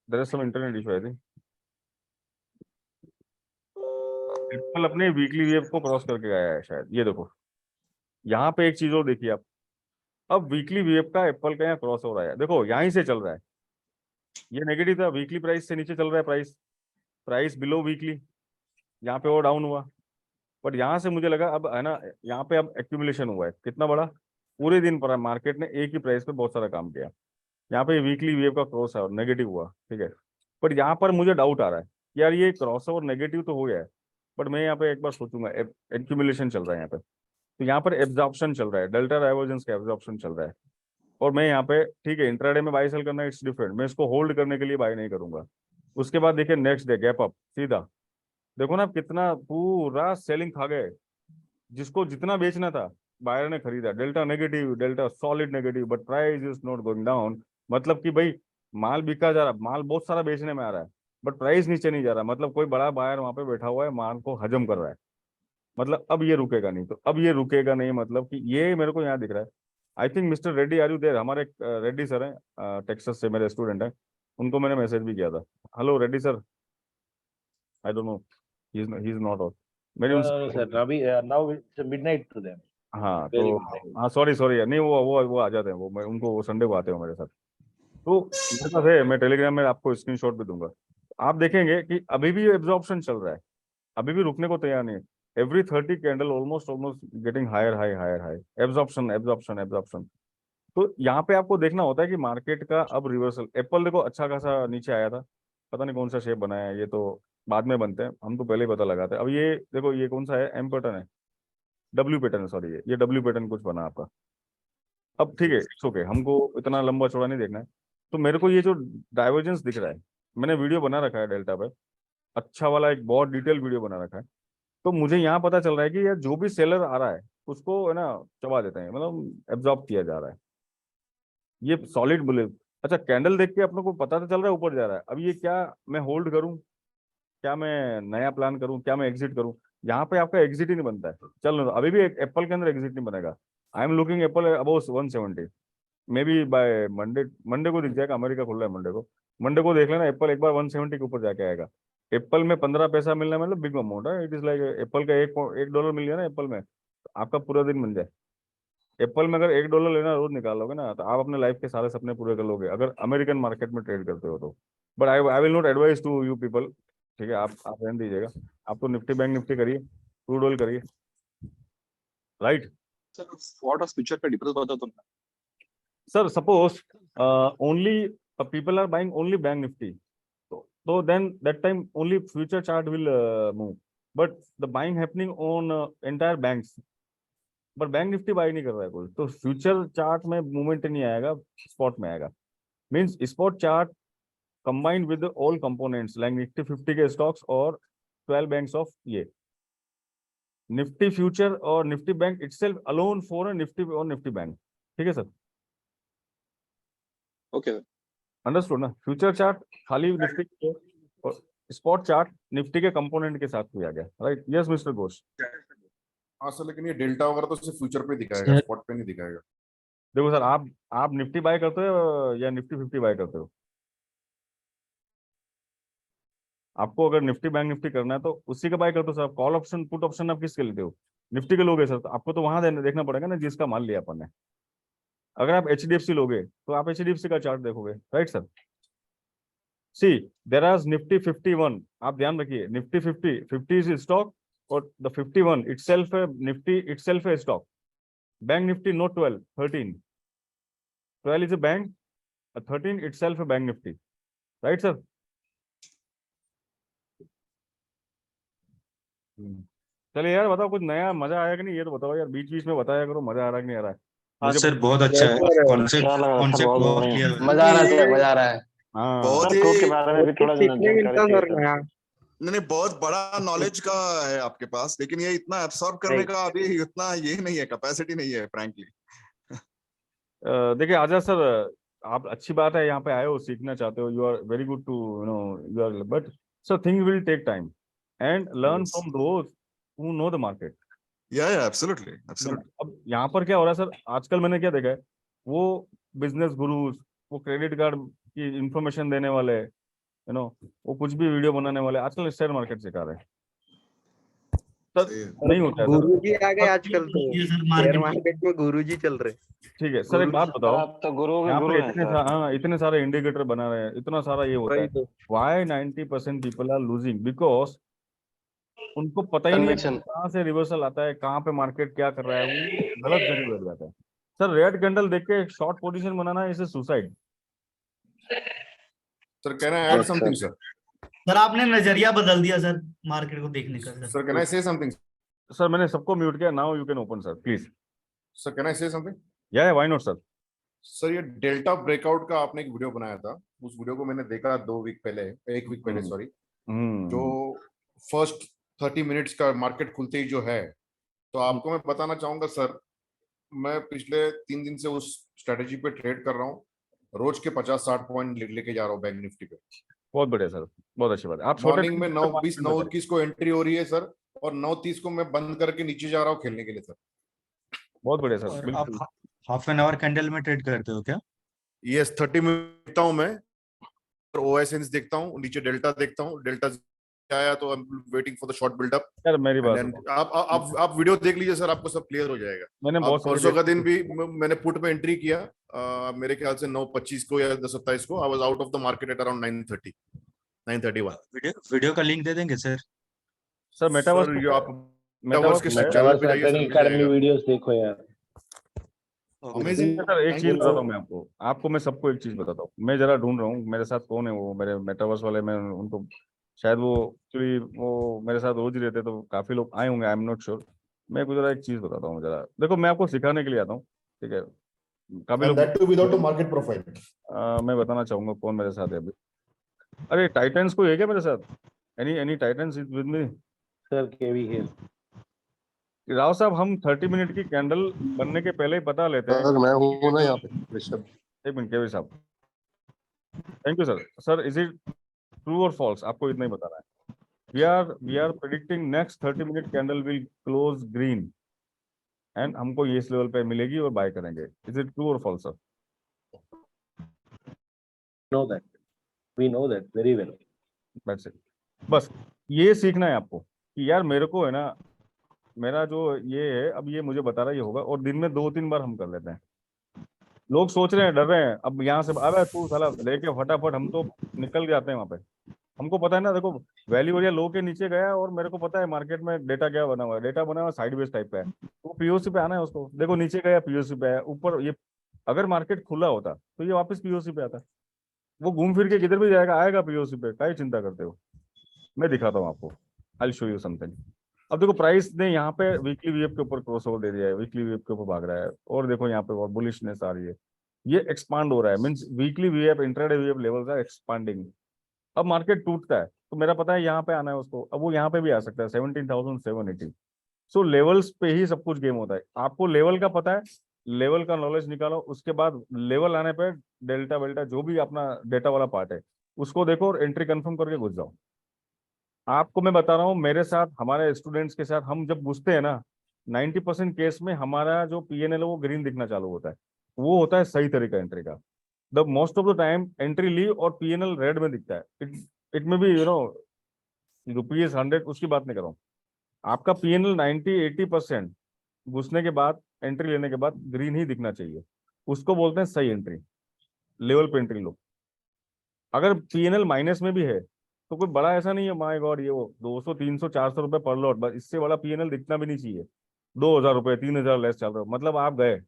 [SPEAKER 1] there is some internet issue I think. Apple अपने वीकली वेव को क्रॉस करके गया है शायद, ये देखो यहाँ पे एक चीज और देखिए आप, अब वीकली वेव का एप्पल का यहाँ क्रॉस हो रहा है, देखो यहीं से चल रहा है, ये नेगेटिव था, वीकली प्राइस से नीचे चल रहा है, प्राइस प्राइस बिलो वीकली, यहाँ पे और डाउन हुआ, बट यहाँ से मुझे लगा अब है ना, यहाँ पे अब एक्यूमुलेशन हुआ है कितना बड़ा, पूरे दिन पर मार्केट ने एक ही प्राइस पे बहुत सारा काम किया, यहाँ पे वीकली वेव का क्रॉस है और नेगेटिव हुआ, ठीक है। बट यहाँ पर मुझे डाउट आ रहा है कि यार ये क्रॉस ओवर नेगेटिव तो हो गया है, बट मैं यहाँ पे एक बार सोचूंगा, एक्यूमुलेशन चल रहा है यहाँ पे, तो यहाँ पर एब्जॉर्प्शन चल रहा है, डेल्टा डाइवर्जेंस का एब्जॉर्प्शन चल रहा है, और मैं यहाँ पे ठीक है इंट्राडे में बाय सेल करना इट्स डिफरेंट, मैं इसको होल्ड करने के लिए बाय नहीं करूंगा। उसके बाद देखिए नेक्स्ट डे गैप अप सीधा, देखो ना कितना पूरा सेलिंग खा गए, जिसको जितना बेचना था बायर ने खरीदा, delta negative, delta solid negative, but price is not going down, मतलब कि भाई माल बिका जा रहा, माल बहुत सारा बेचने में आ रहा है, बट प्राइस नीचे नहीं जा रहा, मतलब कोई बड़ा बायर वहां पे बैठा हुआ है, माल को हजम कर रहा है, मतलब अब ये रुकेगा नहीं, तो अब ये रुकेगा नहीं, मतलब कि ये मेरे को यहाँ दिख रहा है। I think mister Reddy are you there, हमारे रेड्डी सर हैं टेक्सास से, मेरे स्टूडेंट हैं, उनको मैंने मैसेज भी किया था, hello Reddy sir, I don't know he is not out, मेरी उनसे
[SPEAKER 2] सर अभी now it's midnight to them,
[SPEAKER 1] हाँ
[SPEAKER 2] वेरी
[SPEAKER 1] तो
[SPEAKER 2] गुड।
[SPEAKER 1] हाँ सॉरी सॉरी यार, नहीं वो आ जाते हैं, वो मैं उनको वो संडे को आते हैं मेरे साथ, तो मेरे पास है, मैं टेलीग्राम में आपको स्क्रीनशॉट भी दूंगा, आप देखेंगे कि अभी भी एब्जॉर्प्शन चल रहा है, अभी भी रुकने को तैयार नहीं है, every 30 candle almost getting higher high higher high, absorption absorption absorption. तो यहाँ पे आपको देखना होता है कि मार्केट का अब रिवर्सल, एप्पल देखो अच्छा खासा नीचे आया था, पता नहीं कौन सा शेप बनाया है, ये तो बाद में बनते हैं, हम तो पहले ही पता लगाते हैं। अब ये देखो ये कौन सा है, एम पैटर्न है, डब्ल्यू पैटर्न, सॉरी ये डब्ल्यू पैटर्न कुछ बना आपका, अब ठीक है इट्स ओके, हमको इतना लंबा चौड़ा नहीं देखना है। तो मेरे को ये जो डाइवर्जेंस दिख रहा है, मैंने वीडियो बना रखा है डेल्टा पे, अच्छा वाला एक बहुत डिटेल वीडियो बना रखा है, तो मुझे यहाँ पता चल रहा है कि यार जो भी सेलर आ रहा है उसको है ना चबा देते हैं, मतलब एब्जॉर्ब किया जा रहा है, ये सॉलिड बुलिप। अच्छा कैंडल देख के अपने को पता तो चल रहा है ऊपर जा रहा है, अब ये क्या मैं होल्ड करूं, क्या मैं नया प्लान करूं, क्या मैं एग्जिट करूं, यहाँ पे आपका एग्जिट ही नहीं बनता है, चल अभी भी एप्पल के अंदर एग्जिट नहीं बनेगा, आई am looking Apple above 170, may be by Monday, Monday को दिख जाएगा, अमेरिका खुल रहा है मंडे को, मंडे को देख लेना एप्पल एक बार 170 के ऊपर जाके आएगा। एप्पल में 15 पैसा मिलना मतलब बिग अमाउंट है, इट इज लाइक एप्पल का एक डॉलर मिल गया ना एप्पल में, तो आपका पूरा दिन मिल जाए। एप्पल में अगर $1 लेना रोज निकालोगे ना, तो आप अपने लाइफ के सारे सपने पूरे कर लोगे, अगर अमेरिकन मार्केट में ट्रेड करते हो तो। But I will not advise to you people, ठीक है, आप रहने दीजिएगा, आप तो निफ्टी बैंक निफ्टी करिए, क्रूड ऑयल करिए, राइट
[SPEAKER 10] सर स्पॉट और फ्यूचर का डिफरेंस बता दो ना।
[SPEAKER 1] Sir suppose only people are buying only bank nifty, so then that time only future chart will move, but the buying happening on entire banks, but bank nifty buy नहीं कर रहा है कोई, तो फ्यूचर चार्ट में movement नहीं आएगा, spot में आएगा, means spot chart combined with all components like Nifty 50 के stocks और 12 banks of ये Nifty future और Nifty bank itself alone for a Nifty और Nifty bank, ठीक है सर,
[SPEAKER 10] ओके
[SPEAKER 1] अंडरस्टूड ना, फ्यूचर चार्ट खाली निफ्टी के और स्पॉट चार्ट निफ्टी के कंपोनेंट के साथ किया गया, राइट, यस मिस्टर घोष।
[SPEAKER 9] हाँ सर, लेकिन ये डेल्टा वगैरह तो सिर्फ फ्यूचर पे दिखाएगा, स्पॉट पे नहीं दिखाएगा।
[SPEAKER 1] देखो सर, आप निफ्टी बाय करते हो या निफ्टी 50 बाय करते हो, आपको अगर निफ्टी बैंक निफ्टी करना है तो उसी का बाय करते हो sir, call option put option आप किसके लेते हो, निफ्टी के लोगे सर, तो आपको तो वहां देखना पड़ेगा ना जिसका माल लिया अपन ने, अगर आप HDFC लोगे तो आप HDFC का चार्ट देखोगे, right sir. See there are Nifty 51, आप ध्यान रखिए, निफ्टी 50 इज स्टॉक और द 51 इटसेल्फ है, निफ्टी इटसेल्फ है stock, bank Nifty note 12 is a bank, 13 itself है बैंक निफ्टी, राइट सर। चलिए यार बताओ कुछ नया, मजा आया कि नहीं ये तो बताओ यार, बीच बीच में बताया करो, मजा आ रहा है कि नहीं आ रहा है।
[SPEAKER 4] हाँ
[SPEAKER 1] मुझे
[SPEAKER 4] सर बहुत अच्छा है, कॉन्सेप्ट कॉन्सेप्ट बहुत क्लियर है।
[SPEAKER 7] मजा आ रहा है, मजा आ रहा है।
[SPEAKER 1] हाँ
[SPEAKER 6] बहुत
[SPEAKER 5] सर फ्रूट के
[SPEAKER 6] ही
[SPEAKER 5] बारे में भी थोड़ा
[SPEAKER 7] सीखने मिलता
[SPEAKER 5] जानकारी
[SPEAKER 7] सर
[SPEAKER 5] चाहिए
[SPEAKER 7] नया।
[SPEAKER 6] नहीं बहुत बड़ा नॉलेज का है आपके पास, लेकिन ये इतना एब्सॉर्ब करने का अभी उतना ये नहीं है, कैपेसिटी नहीं है फ्रैंकली।
[SPEAKER 1] देखिए आजाद सर, आप अच्छी बात है यहाँ पे आए हो, सीखना चाहते हो, you are very good to you know, you are, but sir thing will take time and learn from those who know the market.
[SPEAKER 6] Yeah, absolutely, absolutely.
[SPEAKER 1] अब यहाँ पर क्या हो रहा है सर, आजकल मैंने क्या देखा है, वो बिजनेस गुरुज, वो क्रेडिट कार्ड की इंफॉर्मेशन देने वाले, वो कुछ भी वीडियो बनाने वाले आजकल शेयर मार्केट सिखा रहे हैं सर। नहीं होता है सर।
[SPEAKER 7] गुरुजी आ गए आजकल तो
[SPEAKER 4] ये सर
[SPEAKER 7] शेयर
[SPEAKER 4] मार्केट
[SPEAKER 7] मार्केट में गुरुजी चल रहे।
[SPEAKER 1] ठीक है सर, एक बात बताओ,
[SPEAKER 5] आप तो गुरु
[SPEAKER 1] यहाँ
[SPEAKER 5] गुरु
[SPEAKER 1] पर
[SPEAKER 5] हैं
[SPEAKER 1] इतने
[SPEAKER 5] सर।
[SPEAKER 1] हाँ इतने सारे इंडिकेटर बना रहे हैं, इतना सारा ये होता है,
[SPEAKER 7] वही तो।
[SPEAKER 1] Why 90% people are losing? Because उनको पता ही नहीं है
[SPEAKER 5] Conviction.
[SPEAKER 1] कहाँ से रिवर्सल आता है, कहाँ पे मार्केट क्या कर रहा है, वो गलत जगह बैठ जाता है सर। रेड कैंडल देख के शॉर्ट पोजीशन बनाना इसे suicide.
[SPEAKER 9] Sir can I add something sir?
[SPEAKER 4] Sir आपने नजरिया बदल दिया सर मार्केट को देखने का सर।
[SPEAKER 9] सर कैन आई से समथिंग?
[SPEAKER 1] सर मैंने सबको म्यूट किया, now you can open sir please.
[SPEAKER 9] Sir can I से समथिंग?
[SPEAKER 1] या व्हाई नॉट सर।
[SPEAKER 9] सर ये डेल्टा ब्रेकआउट का आपने एक वीडियो बनाया था, उस वीडियो को मैंने देखा 2 वीक पहले, 1 वीक पहले सॉरी, जो फर्स्ट 30 मिनट्स का मार्केट खुलते ही जो है, तो आपको मैं बताना चाहूंगा सर, मैं पिछले 3 दिन से उस स्ट्रेटेजी पे ट्रेड कर रहा हूँ, रोज के 50-60 पॉइंट लेके जा रहा हूँ बैंक निफ्टी पे।
[SPEAKER 1] बहुत बढ़िया सर, बहुत अच्छी बात है। आप
[SPEAKER 9] मॉर्निंग में 9:20 9:21 को एंट्री हो रही है सर, और 9:30 को मैं बंद करके नीचे जा रहा हूँ खेलने के लिए सर।
[SPEAKER 1] बहुत बढ़िया सर,
[SPEAKER 4] आप
[SPEAKER 1] बिल्कुल।
[SPEAKER 4] हाफ एन आवर कैंडल में ट्रेड करते हो क्या?
[SPEAKER 9] यस, 30 मिनट देखता हूँ मैं, ओएसएन देखता हूँ, नीचे डेल्टा देखता हूँ, डेल्टा आया तो I am waiting for the short buildup.
[SPEAKER 1] यार मेरी बात
[SPEAKER 9] आप वीडियो देख लीजिए सर, आपको सब क्लियर हो जाएगा।
[SPEAKER 1] मैंने बहुत
[SPEAKER 9] परसों का दिन भी मैंने पुट में एंट्री किया, मेरे ख्याल से 9:25 को या 10:27 को। I was out of the market at around 9:30 9:31।
[SPEAKER 4] Video का लिंक दे देंगे सर?
[SPEAKER 1] सर मेटावर्स
[SPEAKER 9] सर
[SPEAKER 1] को,
[SPEAKER 9] आप मेटावर्स के चैनल पे जाइए सर, मिल जाएगा।
[SPEAKER 2] वीडियोस देखो यार,
[SPEAKER 9] अमेजिंग
[SPEAKER 1] सर एक चीज बताता हूँ मैं आपको मैं सबको एक चीज बताता हूँ। मैं जरा ढूंढ रहा हूँ मेरे साथ कौन है वो मेरे मेटावर्स वाले, मैं उनको शायद वो एक्चुअली वो मेरे साथ रोज ही रहते, तो काफी लोग आए होंगे, आई एम नॉट श्योर। मैं कुछ जरा एक चीज बताता हूँ, जरा देखो, मैं आपको सिखाने के लिए आता हूँ, ठीक है? काफी लोग
[SPEAKER 9] that too without a market profile.
[SPEAKER 1] मैं बताना चाहूंगा कौन मेरे साथ है अभी। अरे टाइटन्स कोई है क्या मेरे साथ? Any Titans is with me?
[SPEAKER 2] Sir KV here.
[SPEAKER 1] Rao साहब, हम 30 मिनट की कैंडल बनने के पहले ही बता लेते हैं।
[SPEAKER 9] मैं हूं ना यहाँ पे ऋषभ।
[SPEAKER 1] एक मिनट केवी साहब, thank you sir. Sir is it true और फॉल्स, आपको इतना ही बताना है। We are predicting next 30 minute candle will close green and हमको ये इस लेवल पे मिलेगी और बाय करेंगे। इज इट ट्रू और false sir?
[SPEAKER 2] We know that very well.
[SPEAKER 1] That's it. बस ये सीखना है आपको कि यार मेरे को है ना, मेरा जो ये है अब ये मुझे बता रहा है ये होगा, और दिन में 2-3 बार हम कर लेते हैं। लोग सोच रहे हैं, डर रहे हैं, अब यहाँ से अबे तू साला लेके फटाफट, हम तो निकल जाते हैं वहां पे। हमको पता है ना, देखो वैल्यू एरिया लो के नीचे गया और मेरे को पता है मार्केट में डेटा क्या बना हुआ है, डेटा बना हुआ है साइडवेज टाइप का है, तो पीओसी पे आना है उसको। देखो नीचे गया पीओसी पे है, ऊपर ये अगर मार्केट खुला होता तो ये वापस पीओसी पे आता, वो घूम फिर के किधर भी जाएगा, आएगा पीओसी पे, क्या चिंता करते हो? मैं दिखाता हूँ आपको, आई शो यू समथिंग। अब देखो प्राइस ने यहाँ पे वीकली वीएफ के ऊपर क्रॉस ओवर दे दिया है, वीकली वीएफ के ऊपर भाग रहा है, और देखो यहाँ पे और बुलिशनेस आ रही है, ये एक्सपांड हो रहा है, means weekly VF intraday VF levels are expanding. अब मार्केट टूटता है तो मेरा पता है यहाँ पे आना है उसको, अब वो यहाँ पे भी आ सकता है 17,780। सो लेवल्स पे ही सब कुछ गेम होता है। आपको लेवल का पता है, लेवल का नॉलेज निकालो, उसके बाद लेवल आने पे डेल्टा वेल्टा जो भी अपना डेटा वाला पार्ट है उसको देखो और एंट्री कंफर्म करके घुस जाओ। आपको मैं बता रहा हूँ, मेरे साथ हमारे स्टूडेंट्स के साथ हम जब घुसते हैं ना, 90% केस में हमारा जो पीएनएल है वो ग्रीन दिखना चालू होता है, वो होता है सही तरीका एंट्री का। The most of the time entry ली और पीएनएल रेड में दिखता है। इट में भी ₹100 उसकी बात नहीं कर रहा हूँ, आपका पीएनएल 90-80% घुसने के बाद, एंट्री लेने के बाद ग्रीन ही दिखना चाहिए, उसको बोलते हैं सही एंट्री। लेवल पे एंट्री लो। अगर पीएनएल माइनस में भी है तो कोई बड़ा ऐसा नहीं है, माय गॉड ये वो 200 300 400 रुपए पर लॉट, बस इससे बड़ा पीएनएल दिखना भी नहीं चाहिए। 2,000 रुपए 3,000 लेस चल रहा है, मतलब आप गए।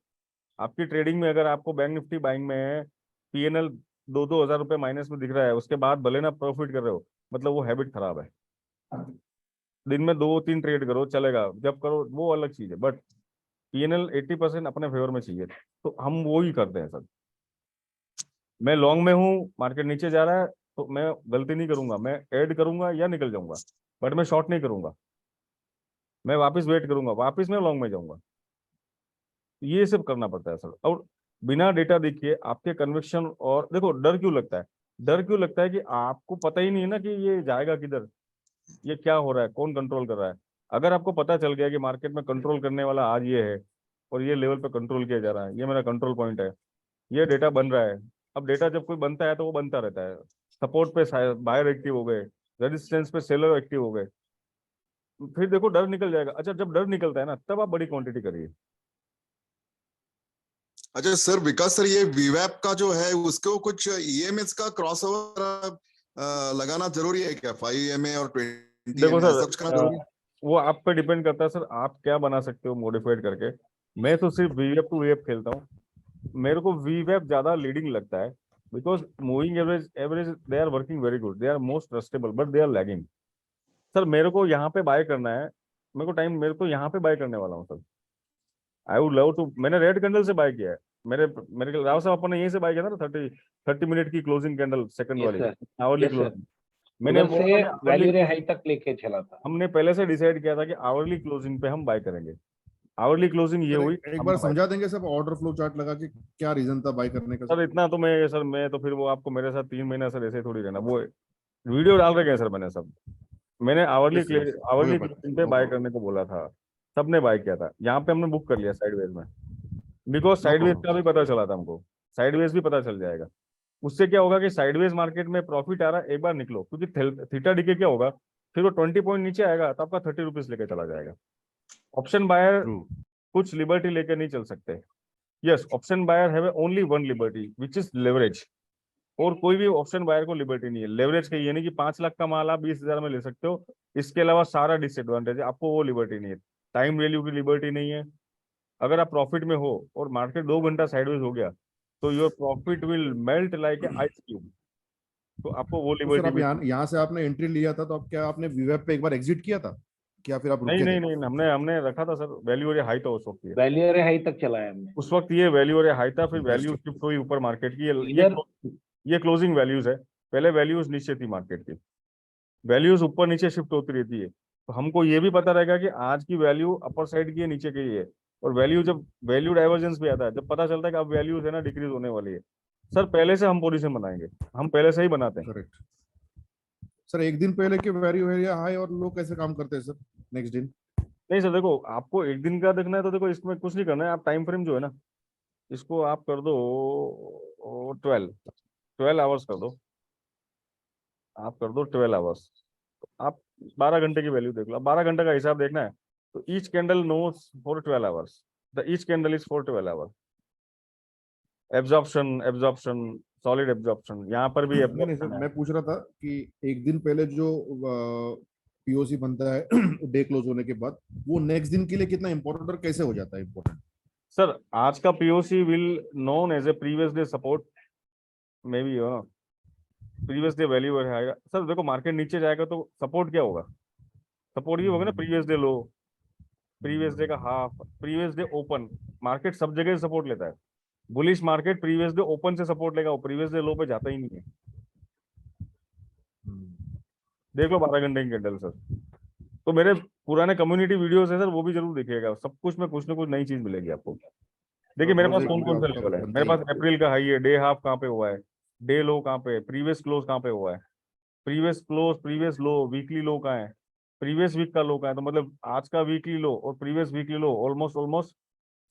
[SPEAKER 1] आपकी ट्रेडिंग में अगर आपको बैंक निफ्टी बाइंग में पीएनएल 2,000 रुपए माइनस में दिख रहा है, उसके बाद भले ना प्रॉफिट कर रहे हो, मतलब वो हैबिट खराब है। दिन में 2-3 ट्रेड करो चलेगा, जब करो वो अलग चीज है, बट पीएनएल 80% अपने फेवर में चाहिए, तो हम वो ही करते हैं सर। मैं लॉन्ग में हूँ, मार्केट नीचे जा रहा है तो मैं गलती नहीं करूंगा, मैं ऐड करूंगा या निकल जाऊंगा, बट मैं शॉर्ट नहीं करूंगा, मैं वापस वेट करूंगा, वापस मैं लॉन्ग में जाऊंगा। ये सब करना पड़ता है सर। और बिना डेटा देखिए आपके कन्विक्शन, और देखो डर क्यों लगता है, डर क्यों लगता है कि आपको पता ही नहीं है ना कि ये जाएगा किधर, ये क्या हो रहा है, कौन कंट्रोल कर रहा है। अगर आपको पता चल गया कि मार्केट में कंट्रोल करने वाला आज ये है और ये लेवल पे कंट्रोल किया जा रहा है, ये मेरा कंट्रोल पॉइंट है, ये डेटा बन रहा है। अब डेटा जब कोई बनता है तो वो बनता रहता है। सपोर्ट पे बायर एक्टिव हो गए, रेजिस्टेंस पे सेलर एक्टिव हो गए, फिर देखो डर निकल जाएगा। अच्छा, जब डर निकलता है ना तब आप बड़ी क्वांटिटी करिए।
[SPEAKER 6] अच्छा सर, विकास सर, ये वीवैप का जो है उसको कुछ ईएमएस का क्रॉसओवर लगाना जरूरी है क्या? 5 EMA और 20
[SPEAKER 1] देखो
[SPEAKER 6] EMA
[SPEAKER 1] सर,
[SPEAKER 6] सर्च करना जरूरी है?
[SPEAKER 1] वो आप पे डिपेंड करता है सर, आप क्या बना सकते हो मॉडिफाइड करके। मैं तो सिर्फ वीवेप टू वीवेप खेलता हूँ। मेरे को वीवेप ज्यादा लीडिंग लगता है, because moving average they are working very good, they are most trustable, but they are lagging. Sir मेरे को यहाँ पे बाय करना है, मेरे को यहाँ पे बाय करने वाला हूँ sir. I would love to, मैंने रेड कैंडल से बाय किया है। मेरे राव साहब अपन ने यहीं से बाय किया था ना, 30 मिनट की क्लोजिंग कैंडल सेकंड वाली आवरली क्लोजिंग। मैंने
[SPEAKER 2] उधर से वैल्यू रे हाई तक लेके चला था।
[SPEAKER 1] हमने पहले से डिसाइड किया था कि आवरली क्लोजिंग पे हम बाय करेंगे। आवरली क्लोजिंग ये हुई।
[SPEAKER 9] एक बार समझा देंगे सब, ऑर्डर फ्लो चार्ट लगा के क्या रीजन था बाय करने का?
[SPEAKER 1] सर इतना तो मैं तो फिर वो आपको मेरे साथ 3 महीना सर ऐसे थोड़ी रहना। वो वीडियो डाल रखे हैं सर मैंने सब। मैंने आवरली क्लोजिंग पे बाय करने को बोला था, सबने बाय किया था। यहाँ पे हमने बुक कर लिया साइडवेज में, बिकॉज साइडवेज का भी पता चला था हमको, साइडवेज भी पता चल जाएगा। उससे क्या होगा कि साइडवेज मार्केट में प्रॉफिट आ रहा है, एक बार निकलो, क्योंकि थीटा डीके क्या होगा, फिर वो 20 पॉइंट नीचे आएगा तो आपका 30 रुपीज लेके चला जाएगा। ऑप्शन बायर कुछ लिबर्टी लेके नहीं चल सकते। Yes, option buyer have only one liberty which is leverage, और कोई भी ऑप्शन बायर को लिबर्टी नहीं है लेवरेज का। ये नहीं कि 5 लाख का माल आप 20,000 में ले सकते हो, इसके अलावा सारा डिसएडवांटेज है, आपको वो लिबर्टी नहीं है। टाइम वैल्यू की लिबर्टी नहीं है। अगर आप प्रॉफिट में हो और मार्केट 2 घंटा साइडवेज हो गया तो your profit will melt like a ice cube. तो आपको वो
[SPEAKER 9] तो सर,
[SPEAKER 1] लिबर्टी
[SPEAKER 9] आप यहाँ से आपने एंट्री लिया था, तो अब क्या आपने वीवेप पे एक बार एग्जिट किया था क्या? फिर आप
[SPEAKER 1] नहीं
[SPEAKER 9] रुके
[SPEAKER 1] नहीं
[SPEAKER 9] थे?
[SPEAKER 1] नहीं, हमने रखा था सर। वैल्यू और हाई था उस वक्त, ये
[SPEAKER 2] वैल्यू रे हाई तक चला है हमने
[SPEAKER 1] उस वक्त ये वैल्यू और हाई था, फिर वैल्यू शिफ्ट हुई ऊपर मार्केट की। ये क्लोजिंग वैल्यूज है, पहले वैल्यूज नीचे थी मार्केट की, वैल्यूज ऊपर नीचे शिफ्ट होती रहती है। तो हमको ये भी पता रहेगा कि आज की वैल्यू अपर साइड की है, नीचे की है। और वैल्यू जब वैल्यू डाइवर्जेंस भी आता है, जब पता चलता है कि अब वैल्यूज है ना डिक्रीज होने वाली है, सर पहले से हम पोजीशन बनाएंगे, हम पहले से ही बनाते हैं।
[SPEAKER 9] Correct sir. एक दिन पहले के वैल्यू एरिया हाई और लो कैसे काम करते हैं सर नेक्स्ट दिन?
[SPEAKER 1] नहीं सर, देखो आपको एक दिन का देखना है तो देखो इसमें कुछ नहीं करना है। आप टाइम फ्रेम जो है ना, इसको आप कर दो 12 आवर्स कर दो, आप कर दो 12 आवर्स। आप 12 घंटे की वैल्यू देख लो। 12 घंटे का हिसाब देखना है तो each candle knows for 12 hours, the each candle is for 12 hours. Absorption solid absorption, यहाँ पर भी
[SPEAKER 9] नहीं सर, मैं पूछ रहा था कि एक दिन पहले जो पीओसी बनता है डे क्लोज होने के बाद, वो नेक्स्ट दिन के लिए कितना इंपॉर्टेंट और कैसे हो जाता है इंपॉर्टेंट?
[SPEAKER 1] सर आज का POC will known as a previous day support, may be previous day value आएगा। सर देखो मार्केट नीचे जाएगा तो सपोर्ट क्या होगा, सपोर्ट ये होगा ना previous day low, previous day का half, previous day open. Market सब जगह सपोर्ट लेता है। Bullish market previous day open से सपोर्ट लेगा, वो प्रीवियस डे लो पे जाता ही नहीं है। देख लो 12 घंटे की कैंडल सर। तो मेरे पुराने कम्युनिटी वीडियोस है सर, वो भी जरूर देखिएगा। सब कुछ में कुछ ना कुछ नई चीज मिलेगी आपको। देखिए मेरे पास कौन कौन सा लेवल है। मेरे पास अप्रैल का हाई है, डे हाफ कहाँ पे हुआ है, डे लो कहाँ पे, प्रीवियस क्लोज कहाँ पे हुआ है, previous close previous low, weekly low कहाँ है, प्रीवियस वीक का लो कहाँ है। तो मतलब आज का वीकली लो और प्रीवियस वीकली लो ऑलमोस्ट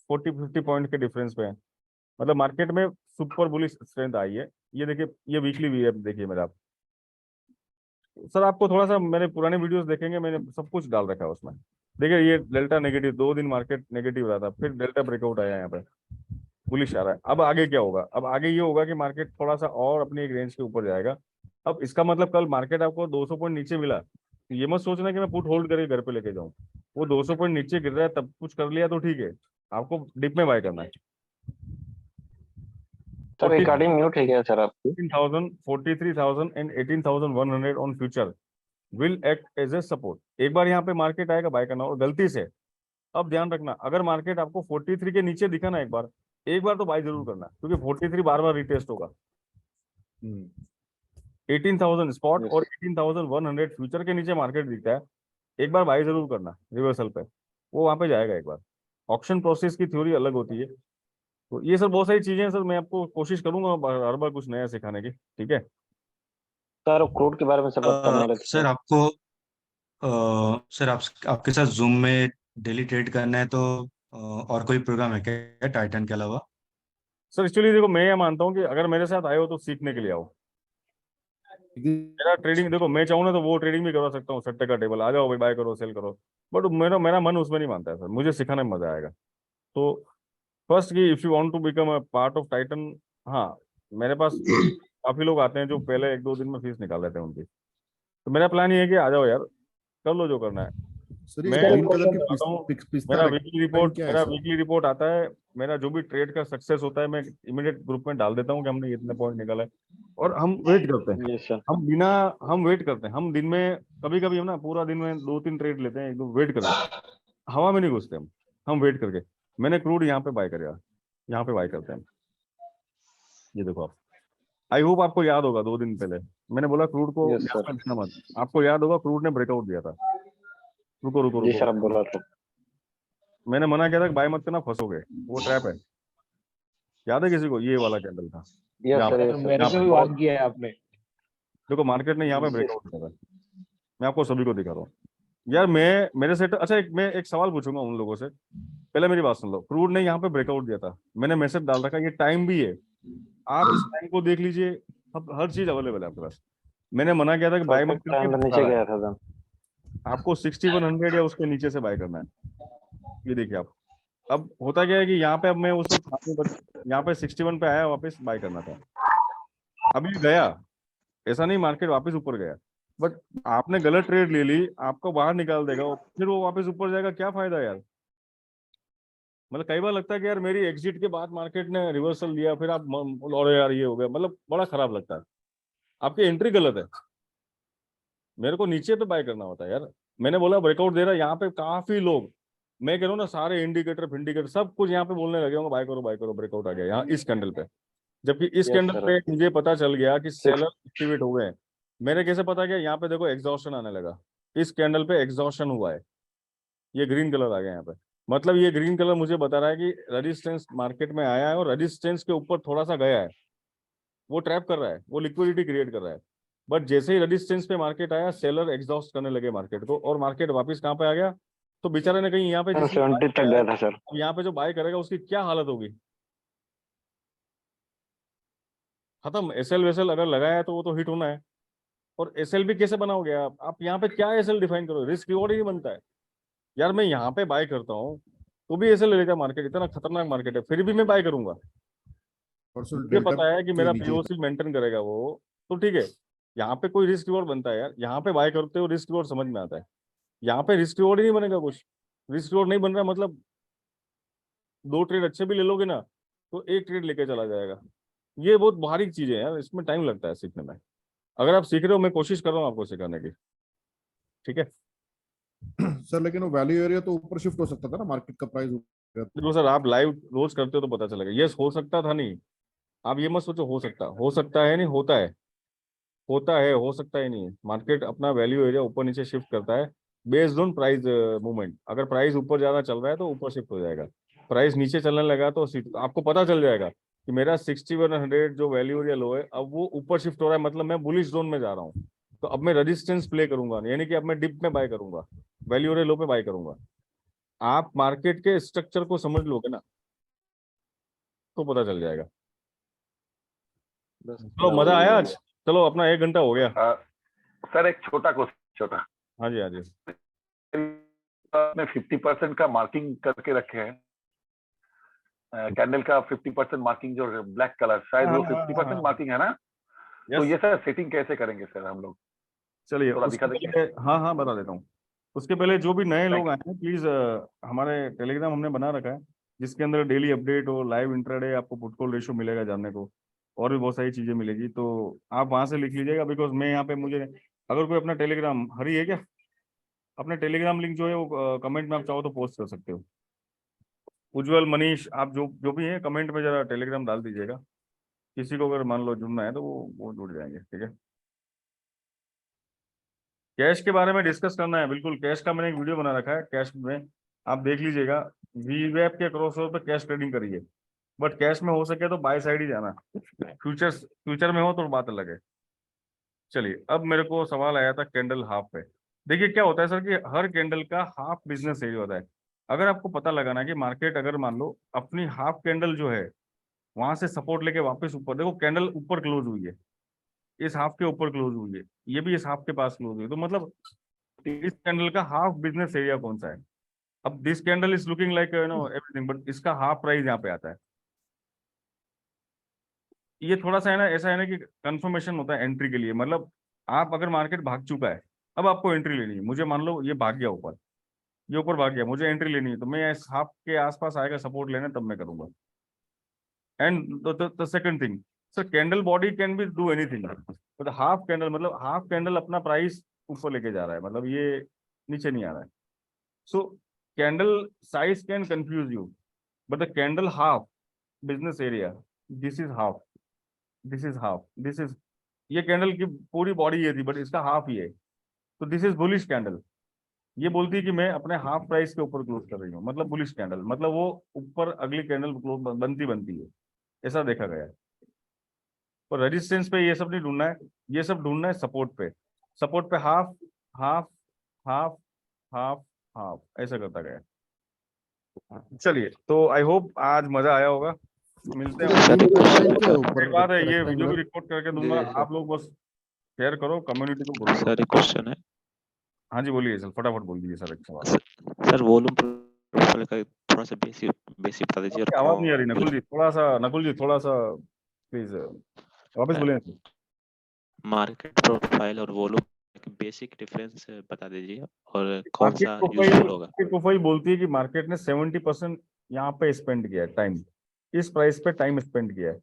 [SPEAKER 1] 40-50 पॉइंट के डिफरेंस पे है। मतलब मार्केट में सुपर बुलिश स्ट्रेंथ आई है। ये देखिए, ये वीकली भी है, देखिए मेरा। सर आपको थोड़ा सा मैंने पुराने वीडियोस देखेंगे, मैंने सब कुछ डाल रखा है उसमें। देखिए ये डेल्टा नेगेटिव, 2 दिन मार्केट नेगेटिव रहा था, फिर डेल्टा ब्रेकआउट आया यहाँ पे, बुलिश आ रहा है। अब आगे क्या होगा, अब आगे ये होगा कि मार्केट थोड़ा सा और अपनी एक रेंज के ऊपर जाएगा। अब इसका मतलब कल मार्केट आपको 200 पॉइंट नीचे मिला, तो ये मत सोचना कि मैं पुट होल्ड करके घर पे लेके जाऊँ। वो 200 पॉइंट नीचे गिर रहा है तब कुछ कर लिया तो ठीक है, आपको डिप में बाय करना है।
[SPEAKER 5] सर रिकॉर्डिंग म्यूट है क्या सर आपकी?
[SPEAKER 1] 14,000, 43,000 and 18,100 on future will act as a support. एक बार यहाँ पे मार्केट आएगा बाय करना, और गलती से अब ध्यान रखना, अगर मार्केट आपको 43 के नीचे दिखा ना एक बार तो बाय जरूर करना, क्योंकि 43 बार बार रिटेस्ट होगा। 18,000 स्पॉट और 18,100 फ्यूचर के नीचे मार्केट दिखता है, एक बार बाय जरूर करना रिवर्सल पे, वो वहां पे जाएगा एक बार। ऑप्शन प्रोसेस की थ्योरी अलग होती है। तो ये सर बहुत सारी चीजें हैं सर, मैं आपको कोशिश करूंगा हर बार कुछ नया सिखाने की, ठीक है।
[SPEAKER 5] सर क्रूड के बारे में सब बताने लगे।
[SPEAKER 4] सर आपको सर आपके साथ जूम में डेली ट्रेड करना है तो और कोई प्रोग्राम है क्या टाइटन के अलावा?
[SPEAKER 1] सर एक्चुअली देखो, मैं ये मानता हूँ कि अगर मेरे साथ आए हो तो सीखने के लिए आओ। मेरा ट्रेडिंग देखो, मैं चाहूँ ना तो वो ट्रेडिंग भी करवा सकता हूँ, सट्टे का टेबल आ जाओ भाई, बाय करो सेल करो, बट मेरा मेरा मन उसमें नहीं मानता है सर, मुझे सिखाने में मजा आएगा। तो फर्स्ट की if you want to become a part of Titan, हाँ मेरे पास काफी लोग आते हैं जो पहले 1-2 दिन में फीस निकाल लेते हैं उनकी। तो मेरा प्लान ये है कि आ जाओ यार, कर लो जो करना है।
[SPEAKER 6] सर ये
[SPEAKER 1] मैं
[SPEAKER 6] ग्रीन कलर की
[SPEAKER 1] आता हूँ,
[SPEAKER 6] पिस्ता
[SPEAKER 1] मेरा
[SPEAKER 6] रेक्टेंगल क्या है सर?
[SPEAKER 1] वीकली रिपोर्ट आता है, मेरा जो भी ट्रेड का सक्सेस होता है मैं इमीडिएट ग्रुप में डाल देता हूँ कि हमने इतने पॉइंट निकाला है, और हम वेट करते हैं।
[SPEAKER 5] Yes sir.
[SPEAKER 1] हम वेट करते हैं, हम दिन में कभी कभी हम ना पूरा दिन में 2-3 ट्रेड लेते हैं, एकदम वेट करके, हवा में नहीं घुसते हम वेट करके। मैंने क्रूड यहाँ पे बाय करा, यहाँ पे बाय करते हैं, ये देखो आप। आई होप आपको याद होगा 2 दिन पहले मैंने बोला क्रूड को
[SPEAKER 5] यस
[SPEAKER 1] यहाँ
[SPEAKER 5] सर।
[SPEAKER 1] पे रखना मत, आपको याद होगा क्रूड ने ब्रेकआउट दिया था। रुको रुको
[SPEAKER 5] जी
[SPEAKER 1] रुको,
[SPEAKER 5] सर, आप बोला था।
[SPEAKER 1] मैंने मना किया था कि बाय मत करना, फंसोगे, वो ट्रैप है। याद है किसी को? ये वाला कैंडल था
[SPEAKER 5] यस
[SPEAKER 1] यहाँ
[SPEAKER 5] सर,
[SPEAKER 1] पे,
[SPEAKER 5] यस सर।
[SPEAKER 2] मेरे
[SPEAKER 1] यहाँ
[SPEAKER 2] को
[SPEAKER 1] पे
[SPEAKER 2] भी वार्न किया है आपने।
[SPEAKER 1] देखो मार्केट ने यहाँ पे
[SPEAKER 5] जी
[SPEAKER 1] ब्रेकआउट किया था, मैं आपको सभी को दिखा रहा हूँ यार। मैं मेरे सेट अच्छा, मैं एक सवाल पूछूंगा उन लोगों से, पहले मेरी बात सुन लो। क्रूड ने यहाँ पे ब्रेकआउट दिया था, मैंने मैसेज डाल रखा, ये टाइम भी है, आप इस टाइम को देख लीजिए, अब हर चीज अवेलेबल है आपके पास। मैंने मना किया था कि बाय मत
[SPEAKER 5] परफेक्ट
[SPEAKER 1] करके,
[SPEAKER 5] टाइम
[SPEAKER 1] फंसा
[SPEAKER 5] नीचे
[SPEAKER 1] रहा है।
[SPEAKER 5] गया था सर।
[SPEAKER 1] आपको 6100 या उसके नीचे से बाय करना है, ये देखिए आप। अब होता क्या है कि यहाँ पे अब मैं उस वक्त यहाँ पे 61 पे आया, वापस बाय करना था, अभी गया, ऐसा नहीं मार्केट वापस ऊपर गया, बट आपने गलत ट्रेड ले ली, आपको बाहर निकाल देगा और फिर वो वापस ऊपर जाएगा, क्या फायदा यार। मतलब कई बार लगता है कि यार मेरी एग्जिट के बाद मार्केट ने रिवर्सल दिया, फिर आप और यार ये हो गया, मतलब बड़ा खराब लगता है, आपकी एंट्री गलत है। मेरे को नीचे पे बाय करना होता है यार। मैंने बोला ब्रेकआउट दे रहा है, यहाँ पे काफी लोग, मैं कह रहा हूँ ना, सारे इंडिकेटर फिंडिकेटर सब कुछ यहाँ पे बोलने लगे होंगे बाय करो ब्रेकआउट आ गया यहाँ इस कैंडल पे। जबकि इस
[SPEAKER 5] यस
[SPEAKER 1] कैंडल
[SPEAKER 5] सर।
[SPEAKER 1] पे मुझे पता चल गया कि
[SPEAKER 5] सिक्स।
[SPEAKER 1] सेलर एक्टिवेट हो गए हैं। मेरे कैसे पता गया? यहाँ पे देखो एग्जॉस्शन आने लगा, इस कैंडल पे एग्जॉस्शन हुआ है, ये ग्रीन कलर आ गया यहाँ पे। मतलब ये ग्रीन कलर मुझे बता रहा है कि रेजिस्टेंस मार्केट में आया है और रेजिस्टेंस के ऊपर थोड़ा सा गया है, वो ट्रैप कर रहा है, वो लिक्विडिटी क्रिएट कर रहा है। बट जैसे ही रेजिस्टेंस पे मार्केट आया, सेलर एग्जॉस्ट करने लगे मार्केट को, और मार्केट वापस कहाँ पे आ गया? तो बेचारे ने कहीं यहाँ पे जिसने
[SPEAKER 5] 70 तक गया था सर।
[SPEAKER 1] अब यहाँ पे जो बाय करेगा उसकी क्या हालत होगी? खत्म। एसएल वेसल अगर लगाया है तो वो तो हिट होना है। और एसएल भी कैसे बनाओगे आप यहाँ पे क्या एसएल डिफाइन करो? रिस्क रिवॉर्ड ही नहीं बनता है यार। मैं यहाँ पे बाय करता हूँ तो भी एसएल लेगा मार्केट, इतना खतरनाक मार्केट है, फिर भी मैं बाय करूंगा।
[SPEAKER 6] और सर
[SPEAKER 1] मुझे
[SPEAKER 6] डेल्टा
[SPEAKER 1] पता है कि
[SPEAKER 6] के
[SPEAKER 1] मेरा
[SPEAKER 6] नीचे
[SPEAKER 1] पीओसी मेंटेन करेगा वो, तो ठीक है। यहाँ पे कोई रिस्क रिवॉर्ड बनता है यार, यहाँ पे बाय करते हो रिस्क रिवॉर्ड समझ में आता है, यहाँ पे रिस्क रिवॉर्ड ही नहीं बनेगा कुछ। रिस्क रिवॉर्ड नहीं बन रहा मतलब 2 ट्रेड अच्छे भी ले लोगे ना तो 1 ट्रेड लेके चला जाएगा। ये बहुत बारीक चीजें हैं यार, इसमें टाइम लगता है सीखने में। अगर आप सीख रहे हो, मैं कोशिश कर रहा हूँ आपको सिखाने की, ठीक है।
[SPEAKER 6] सर लेकिन वो वैल्यू एरिया तो ऊपर शिफ्ट हो सकता था ना, मार्केट का प्राइस ऊपर।
[SPEAKER 1] देखो सर, आप लाइव रोज करते हो तो पता चलेगा। यस, हो सकता था, नहीं आप ये मत सोचो हो सकता है नहीं, होता है, होता है, हो सकता है नहीं। मार्केट अपना वैल्यू एरिया ऊपर नीचे शिफ्ट करता है बेस्ड ऑन प्राइस मूवमेंट। अगर प्राइस ऊपर ज्यादा चल रहा है तो ऊपर शिफ्ट हो जाएगा, प्राइस नीचे चलने लगा तो आपको पता चल जाएगा कि मेरा 6100 जो वैल्यू एरिया लो है अब वो ऊपर शिफ्ट हो रहा है, मतलब मैं बुलिश जोन में जा रहा हूँ। तो अब मैं रेजिस्टेंस प्ले करूंगा, यानी कि अब मैं डिप में बाय करूंगा, वैल्यू एरिया लो पे बाय करूंगा। आप मार्केट के स्ट्रक्चर को समझ लोगे ना तो पता चल जाएगा। चलो, मजा आया आज। चलो, अपना 1 घंटा हो गया।
[SPEAKER 11] सर एक छोटा क्वेश्चन, छोटा।
[SPEAKER 1] हाँ जी, हाँ जी।
[SPEAKER 11] आपने 50% का मार्किंग करके रखे हैं, कैंडल का 50% मार्किंग जो ब्लैक कलर, शायद वो 50% मार्किंग है ना? तो ये सर सेटिंग कैसे करेंगे सर हम लोग?
[SPEAKER 1] चलिए
[SPEAKER 11] थोड़ा
[SPEAKER 1] उसके
[SPEAKER 11] दिखा देंगे?
[SPEAKER 1] पहले, हाँ हाँ बता देता हूँ। उसके पहले जो भी नए लोग आए हैं प्लीज, हमारे टेलीग्राम हमने बना रखा है जिसके अंदर डेली अपडेट हो, लाइव इंट्राडे, आपको पुट कॉल रेशियो मिलेगा जानने को, और भी बहुत सारी चीजें मिलेगी, तो आप वहां से लिख लीजिएगा। बिकॉज मैं यहाँ पे, मुझे अगर कोई अपना टेलीग्राम, हरी है क्या? अपने टेलीग्राम लिंक जो है वो कमेंट में आप चाहो तो पोस्ट कर सकते हो। उज्जवल, मनीष, आप जो जो भी हैं कमेंट में जरा टेलीग्राम डाल दीजिएगा। किसी को अगर मान लो जुड़ना है तो वो जुड़ जाएंगे, ठीक है। कैश के बारे में डिस्कस करना है, बिल्कुल। कैश का मैंने एक वीडियो बना रखा है, कैश में आप देख लीजिएगा। वीवैप के क्रॉसओवर पे कैश ट्रेडिंग करिए, बट कैश में हो सके तो बाय साइड ही जाना। फ्यूचर में हो तो बात अलग है। चलिए, अब मेरे को सवाल आया था कैंडल हाफ पे। देखिए क्या होता है सर कि हर कैंडल का हाफ बिजनेस एरिया होता है। अगर आपको पता लगा ना कि मार्केट अगर मान लो अपनी हाफ कैंडल जो है वहां से सपोर्ट लेके वापस ऊपर, देखो कैंडल ऊपर क्लोज हुई है, इस हाफ के ऊपर क्लोज हुई है, ये भी इस हाफ के पास क्लोज हुई है, तो मतलब इस कैंडल का हाफ बिजनेस एरिया कौन सा है? अब this candle is looking like everything, but इसका हाफ प्राइस यहाँ पे आता है। ये थोड़ा सा है ना, ऐसा है ना कि कंफर्मेशन होता है एंट्री के लिए। मतलब आप अगर मार्केट भाग चुका है, अब आपको एंट्री लेनी है। मुझे मान लो ये भाग गया ऊपर, ये ऊपर भाग गया, मुझे एंट्री लेनी है, तो मैं इस हाफ के आसपास आएगा सपोर्ट लेने, तब मैं करूंगा। And the second thing, sir candle body can be do anything, but half candle मतलब हाफ कैंडल अपना प्राइस ऊपर लेके जा रहा है, मतलब ये नीचे नहीं आ रहा है। So candle size can confuse you, but the candle half business area, this is half, this is half, this is, ये कैंडल की पूरी बॉडी ये थी बट इसका हाफ ही है, तो दिस इज बुलिश कैंडल। ये बोलती है कि मैं अपने हाफ प्राइस के ऊपर क्लोज कर रही हूँ, मतलब बुलिश कैंडल, मतलब वो ऊपर अगली कैंडल क्लोज बनती है, ऐसा देखा गया है। और रेजिस्टेंस पे ये सब नहीं ढूंढना है, ये सब ढूंढना है सपोर्ट पे। सपोर्ट पे half half half half half ऐसा करता गया। चलिए, तो आई होप आज मजा आया होगा, मिलते हैं। एक बात है, ये वीडियो भी रिकॉर्ड करके दूंगा, आप लोग बस शेयर करो, कम्युनिटी को बोलो।
[SPEAKER 12] सर एक क्वेश्चन है।
[SPEAKER 1] हाँ जी बोलिए सर, फटाफट बोल दीजिए सर। एक सवाल
[SPEAKER 12] सर वॉल्यूम प्रोफाइल का थोड़ा सा बेसिक बता दीजिए। और
[SPEAKER 1] आवाज नहीं आ रही नकुल जी, थोड़ा सा प्लीज वापस बोले।
[SPEAKER 12] मार्केट प्रोफाइल और वॉल्यूम बेसिक डिफरेंस बता दीजिए और कौन सा यूजफुल होगा।
[SPEAKER 1] प्रोफाइल बोलती है कि मार्केट ने 70% यहाँ पे स्पेंड किया है टाइम, इस प्राइस पे टाइम स्पेंड किया है।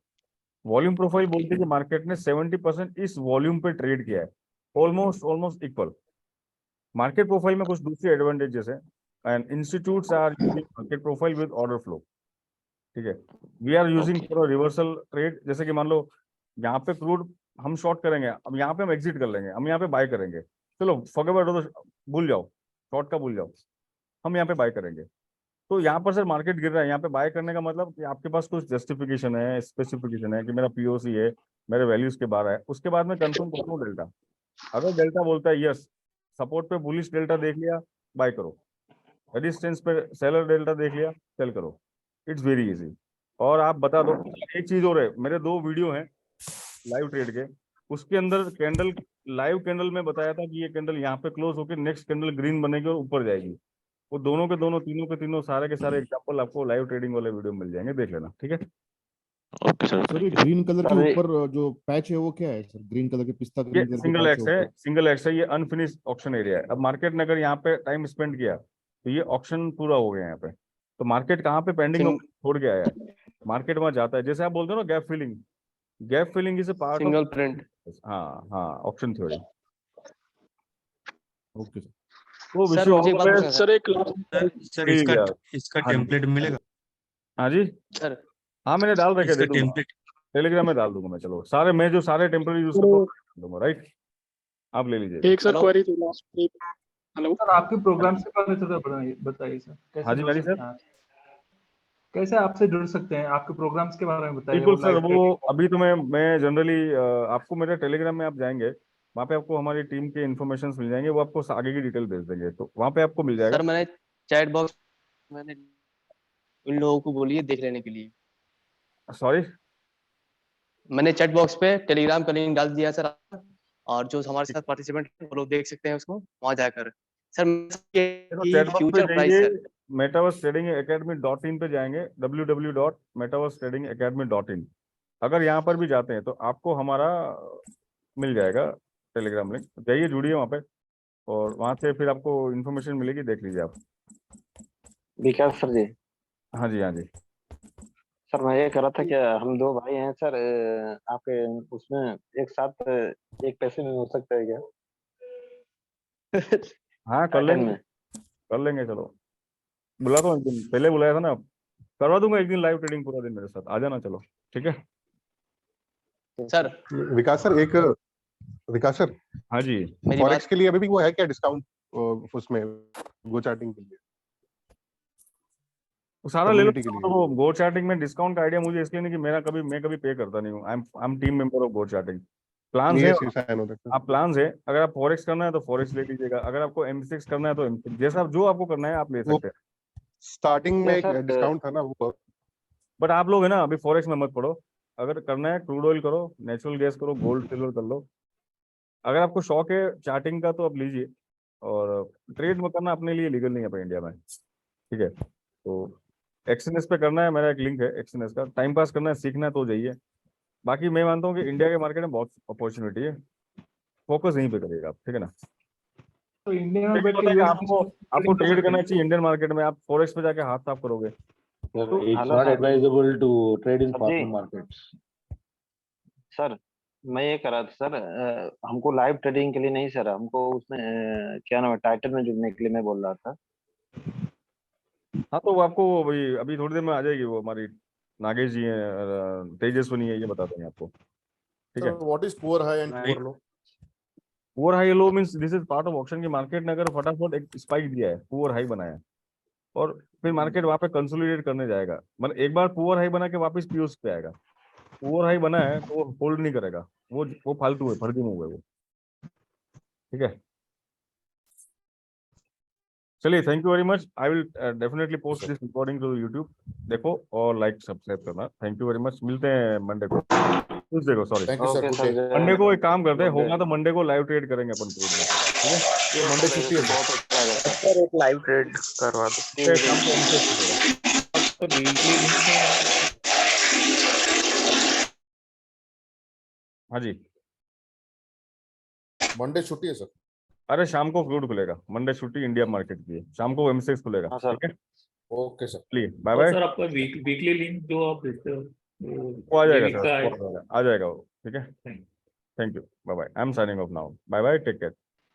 [SPEAKER 1] वॉल्यूम प्रोफाइल बोलती है कि मार्केट ने 70% इस वॉल्यूम पे ट्रेड किया है, ऑलमोस्ट इक्वल। मार्केट प्रोफाइल में कुछ दूसरी एडवांटेजेस है, and institutes are using market profile with order flow. ठीक है, we are using for reversal trade. जैसे कि मान लो यहाँ पे क्रूड हम शॉर्ट करेंगे, अब यहाँ पे हम एग्जिट कर लेंगे, हम यहाँ पे बाय करेंगे, चलो फॉरगेट, तो भूल जाओ, शॉर्ट का भूल जाओ, हम यहाँ पे बाय करेंगे। तो यहाँ पर सर मार्केट गिर रहा है, यहाँ पे बाय करने का मतलब कि आपके पास कुछ जस्टिफिकेशन है, स्पेसिफिकेशन है कि मेरा पीओसी है, मेरे वैल्यूज के बाहर है। उसके बाद में कंफर्म कर लो डेल्टा। अगर डेल्टा बोलता है यस, सपोर्ट पे बुलिश डेल्टा देख लिया, बाय करो। रेजिस्टेंस पे सेलर डेल्टा देख लिया, सेल करो। It's very easy. और आप बता दो एक चीज और है, मेरे 2 वीडियो हैं लाइव ट्रेड के, उसके अंदर कैंडल, लाइव कैंडल में बताया था कि ये कैंडल यहाँ पे क्लोज होकर नेक्स्ट कैंडल ग्रीन बनेगी और ऊपर जाएगी। वो दोनों के दोनों, तीनों के तीनों, सारे के सारे एग्जांपल आपको लाइव ट्रेडिंग वाले वीडियो मिल जाएंगे, देख लेना। ठीक है
[SPEAKER 12] ओके सर।
[SPEAKER 13] सर ये ग्रीन कलर के ऊपर जो पैच है वो क्या है सर? ग्रीन कलर के पिस्ता
[SPEAKER 1] ये
[SPEAKER 13] ग्रीन कलर के
[SPEAKER 1] सिंगल
[SPEAKER 13] पैच
[SPEAKER 1] एक्स है, सिंगल एक्स है, ये अनफिनिश ऑक्शन एरिया है। अब मार्केट ने अगर यहाँ पे टाइम स्पेंड किया तो ये ऑक्शन पूरा हो गया यहाँ पे, तो मार्केट कहाँ पे पेंडिंग छोड़ के आया है, मार्केट वहां जाता है। जैसे आप बोलते हो ना gap filling is a part
[SPEAKER 7] single print.
[SPEAKER 1] हाँ ऑक्शन थ्योरी।
[SPEAKER 13] Okay sir.
[SPEAKER 1] तो
[SPEAKER 7] सर मुझे एक बात पूछना
[SPEAKER 10] सर एक
[SPEAKER 4] सर इसका टेम्पलेट मिलेगा?
[SPEAKER 1] हाँ जी
[SPEAKER 7] सर,
[SPEAKER 1] हाँ मैंने डाल रखे,
[SPEAKER 4] इसका
[SPEAKER 1] दे दूंगा
[SPEAKER 4] टेम्पलेट
[SPEAKER 1] टेलीग्राम में डाल दूंगा मैं। चलो सारे, मैं जो सारे टेम्पररी यूज करता हूँ दूंगा, राइट, आप ले लीजिए।
[SPEAKER 10] एक सर क्वेरी थी लास्ट। हेलो
[SPEAKER 8] सर आपके प्रोग्राम से बारे में बताइए सर, कैसे
[SPEAKER 1] हाँ जी
[SPEAKER 8] जुड़
[SPEAKER 1] मैंने
[SPEAKER 8] सकते
[SPEAKER 1] सर,
[SPEAKER 8] हैं? कैसे आपसे जुड़ सकते हैं? आपके प्रोग्राम्स के बारे में बताइए।
[SPEAKER 1] बिल्कुल सर।
[SPEAKER 8] लाइव
[SPEAKER 1] वो अभी तो मैं जनरली आपको मेरे टेलीग्राम में आप जाएंगे, वहाँ पे आपको हमारी टीम के इन्फॉर्मेशन मिल जाएंगे, वो आपको आगे की डिटेल भेज देंगे, तो वहाँ पे आपको मिल जाएगा।
[SPEAKER 7] सर मैंने चैट बॉक्स मैंने इन लोगों को बोलिए देख लेने के लिए।
[SPEAKER 1] सॉरी,
[SPEAKER 7] मैंने चैट बॉक्स पे टेलीग्राम का लिंक डाल दिया सर, और जो हमारे साथ पार्टिसिपेंट वो लोग देख सकते हैं उसको वहां जाकर। Sir future price sir,
[SPEAKER 1] Metaverse Trading Academy पे जाएंगे, www.metaversetradingacademy.in। अगर यहाँ पर भी जाते हैं तो आपको हमारा मिल जाएगा टेलीग्राम लिंक, जाइए जुड़िए वहाँ पे, और वहाँ से फिर आपको इन्फॉर्मेशन मिलेगी, देख लीजिए आप।
[SPEAKER 5] विकास सर जी।
[SPEAKER 1] हाँ जी हाँ जी।
[SPEAKER 5] सर मैं ये कह रहा था कि हम 2 भाई हैं सर, आपके उसमें एक साथ एक पैसे में हो सकता है क्या?
[SPEAKER 1] हाँ कर लेंगे चलो, बुला तो एक दिन पहले बुलाया था ना, करवा दूंगा एक दिन लाइव ट्रेडिंग पूरा दिन मेरे साथ, आ जाना। चलो ठीक है
[SPEAKER 7] सर।
[SPEAKER 14] विकास सर
[SPEAKER 1] हाँ जी,
[SPEAKER 14] फॉरेक्स के लिए अभी भी वो है क्या डिस्काउंट उसमें गो चार्टिंग के लिए?
[SPEAKER 1] वो सारा ले लो। तो गो चार्टिंग में डिस्काउंट का आइडिया मुझे इसलिए नहीं कि मैं कभी पे करता नहीं हूँ, I am team member of go charting. Plans है,
[SPEAKER 14] ESC साइन होता है।
[SPEAKER 1] आप प्लान्स है, अगर आप फॉरेक्स करना है तो फॉरेक्स ले लीजिएगा, अगर आपको M6 करना है तो M6, जैसा जो आपको करना है आप ले सकते हैं।
[SPEAKER 14] स्टार्टिंग में
[SPEAKER 5] या
[SPEAKER 14] एक
[SPEAKER 5] सर,
[SPEAKER 14] डिस्काउंट था ना वो।
[SPEAKER 1] बट आप लोग है ना अभी फॉरेक्स में मत पड़ो, अगर करना है क्रूड ऑयल करो, नेचुरल गैस करो, गोल्ड सिल्वर कर लो। अगर आपको शौक है चार्टिंग का तो आप लीजिए, और ट्रेड में करना अपने लिए लीगल नहीं है अपने इंडिया में, ठीक है। तो एक्सएनएस पे करना है, मेरा एक लिंक है एक्सएनएस का, टाइम पास करना है, सीखना है तो जाइए। बाकी मैं मानता हूँ कि इंडिया के मार्केट में बहुत अपॉर्चुनिटी है, फोकस यहीं पे करिएगा आप, ठीक है ना।
[SPEAKER 8] तो इंडिया में
[SPEAKER 1] मुझे
[SPEAKER 8] बैठ
[SPEAKER 1] पता
[SPEAKER 8] के
[SPEAKER 1] है कि
[SPEAKER 8] US
[SPEAKER 1] आपको ट्रेड करना चाहिए इंडियन मार्केट में, आप फॉरेक्स पे जाके हाथ साफ करोगे।
[SPEAKER 2] Sir,
[SPEAKER 1] तो
[SPEAKER 2] it's
[SPEAKER 5] hello
[SPEAKER 2] not
[SPEAKER 5] sir.
[SPEAKER 2] advisable to trade in
[SPEAKER 5] sir जी,
[SPEAKER 2] foreign markets.
[SPEAKER 5] सर मैं ये कह रहा था सर, हमको लाइव ट्रेडिंग के लिए नहीं सर, हमको उसमें क्या नाम है, टाइटल में जुड़ने के लिए मैं बोल रहा था।
[SPEAKER 1] हाँ तो वो आपको वही अभी थोड़ी देर में आ जाएगी, वो हमारी नागेश जी हैं, तेजस्वनी है, ये बता देंगे आपको, ठीक है।
[SPEAKER 9] What is poor high and poor low?
[SPEAKER 1] Poor high low means this is part of option की मार्केट ने अगर फटाफट एक स्पाइक दिया है, पुअर हाई बनाया है, और फिर मार्केट वहां पे कंसोलिडेट करने जाएगा, मतलब एक बार पुअर हाई बना के वापस पीओस पे आएगा। पुअर हाई बना है तो वो होल्ड नहीं करेगा, वो फालतू है, फर्जी मूव है वो, ठीक है। चलिए, thank you very much, I will definitely post this recording to YouTube, देखो और लाइक सब्सक्राइब करना। थैंक यू वेरी मच, मिलते हैं मंडे को, ट्यूसडे को, sorry
[SPEAKER 9] thank you sir,
[SPEAKER 5] okay
[SPEAKER 9] good
[SPEAKER 5] sir,
[SPEAKER 9] day.
[SPEAKER 1] Monday को एक काम करते हैं,
[SPEAKER 5] गुड डे।
[SPEAKER 1] होगा तो मंडे को लाइव ट्रेड करेंगे अपन ट्रेड में, ठीक है।
[SPEAKER 9] ये मंडे छुट्टी है सर।
[SPEAKER 5] बहुत अच्छा रहेगा सर।
[SPEAKER 10] सर एक लाइव ट्रेड करवा दो।
[SPEAKER 1] ठीक है, शाम को M6 करेगा।
[SPEAKER 8] तो वीकली लिंक में
[SPEAKER 1] हाँ जी,
[SPEAKER 9] मंडे छुट्टी है सर।
[SPEAKER 1] अरे शाम को क्रूड खुलेगा, मंडे छुट्टी इंडिया मार्केट की है, शाम को M6 खुलेगा,
[SPEAKER 5] हाँ सर।
[SPEAKER 1] ठीक है।
[SPEAKER 9] Okay sir.
[SPEAKER 1] चलिए, बाय
[SPEAKER 8] और
[SPEAKER 1] बाय।
[SPEAKER 8] सर आपका वीकली लिंक जो आप देते हो
[SPEAKER 1] वो आ
[SPEAKER 8] ये
[SPEAKER 1] जाएगा
[SPEAKER 8] वीक
[SPEAKER 1] सर,
[SPEAKER 8] का है।
[SPEAKER 1] आ जाएगा वो, ठीक है। Thank you, bye bye, I am signing off now, bye bye, take care.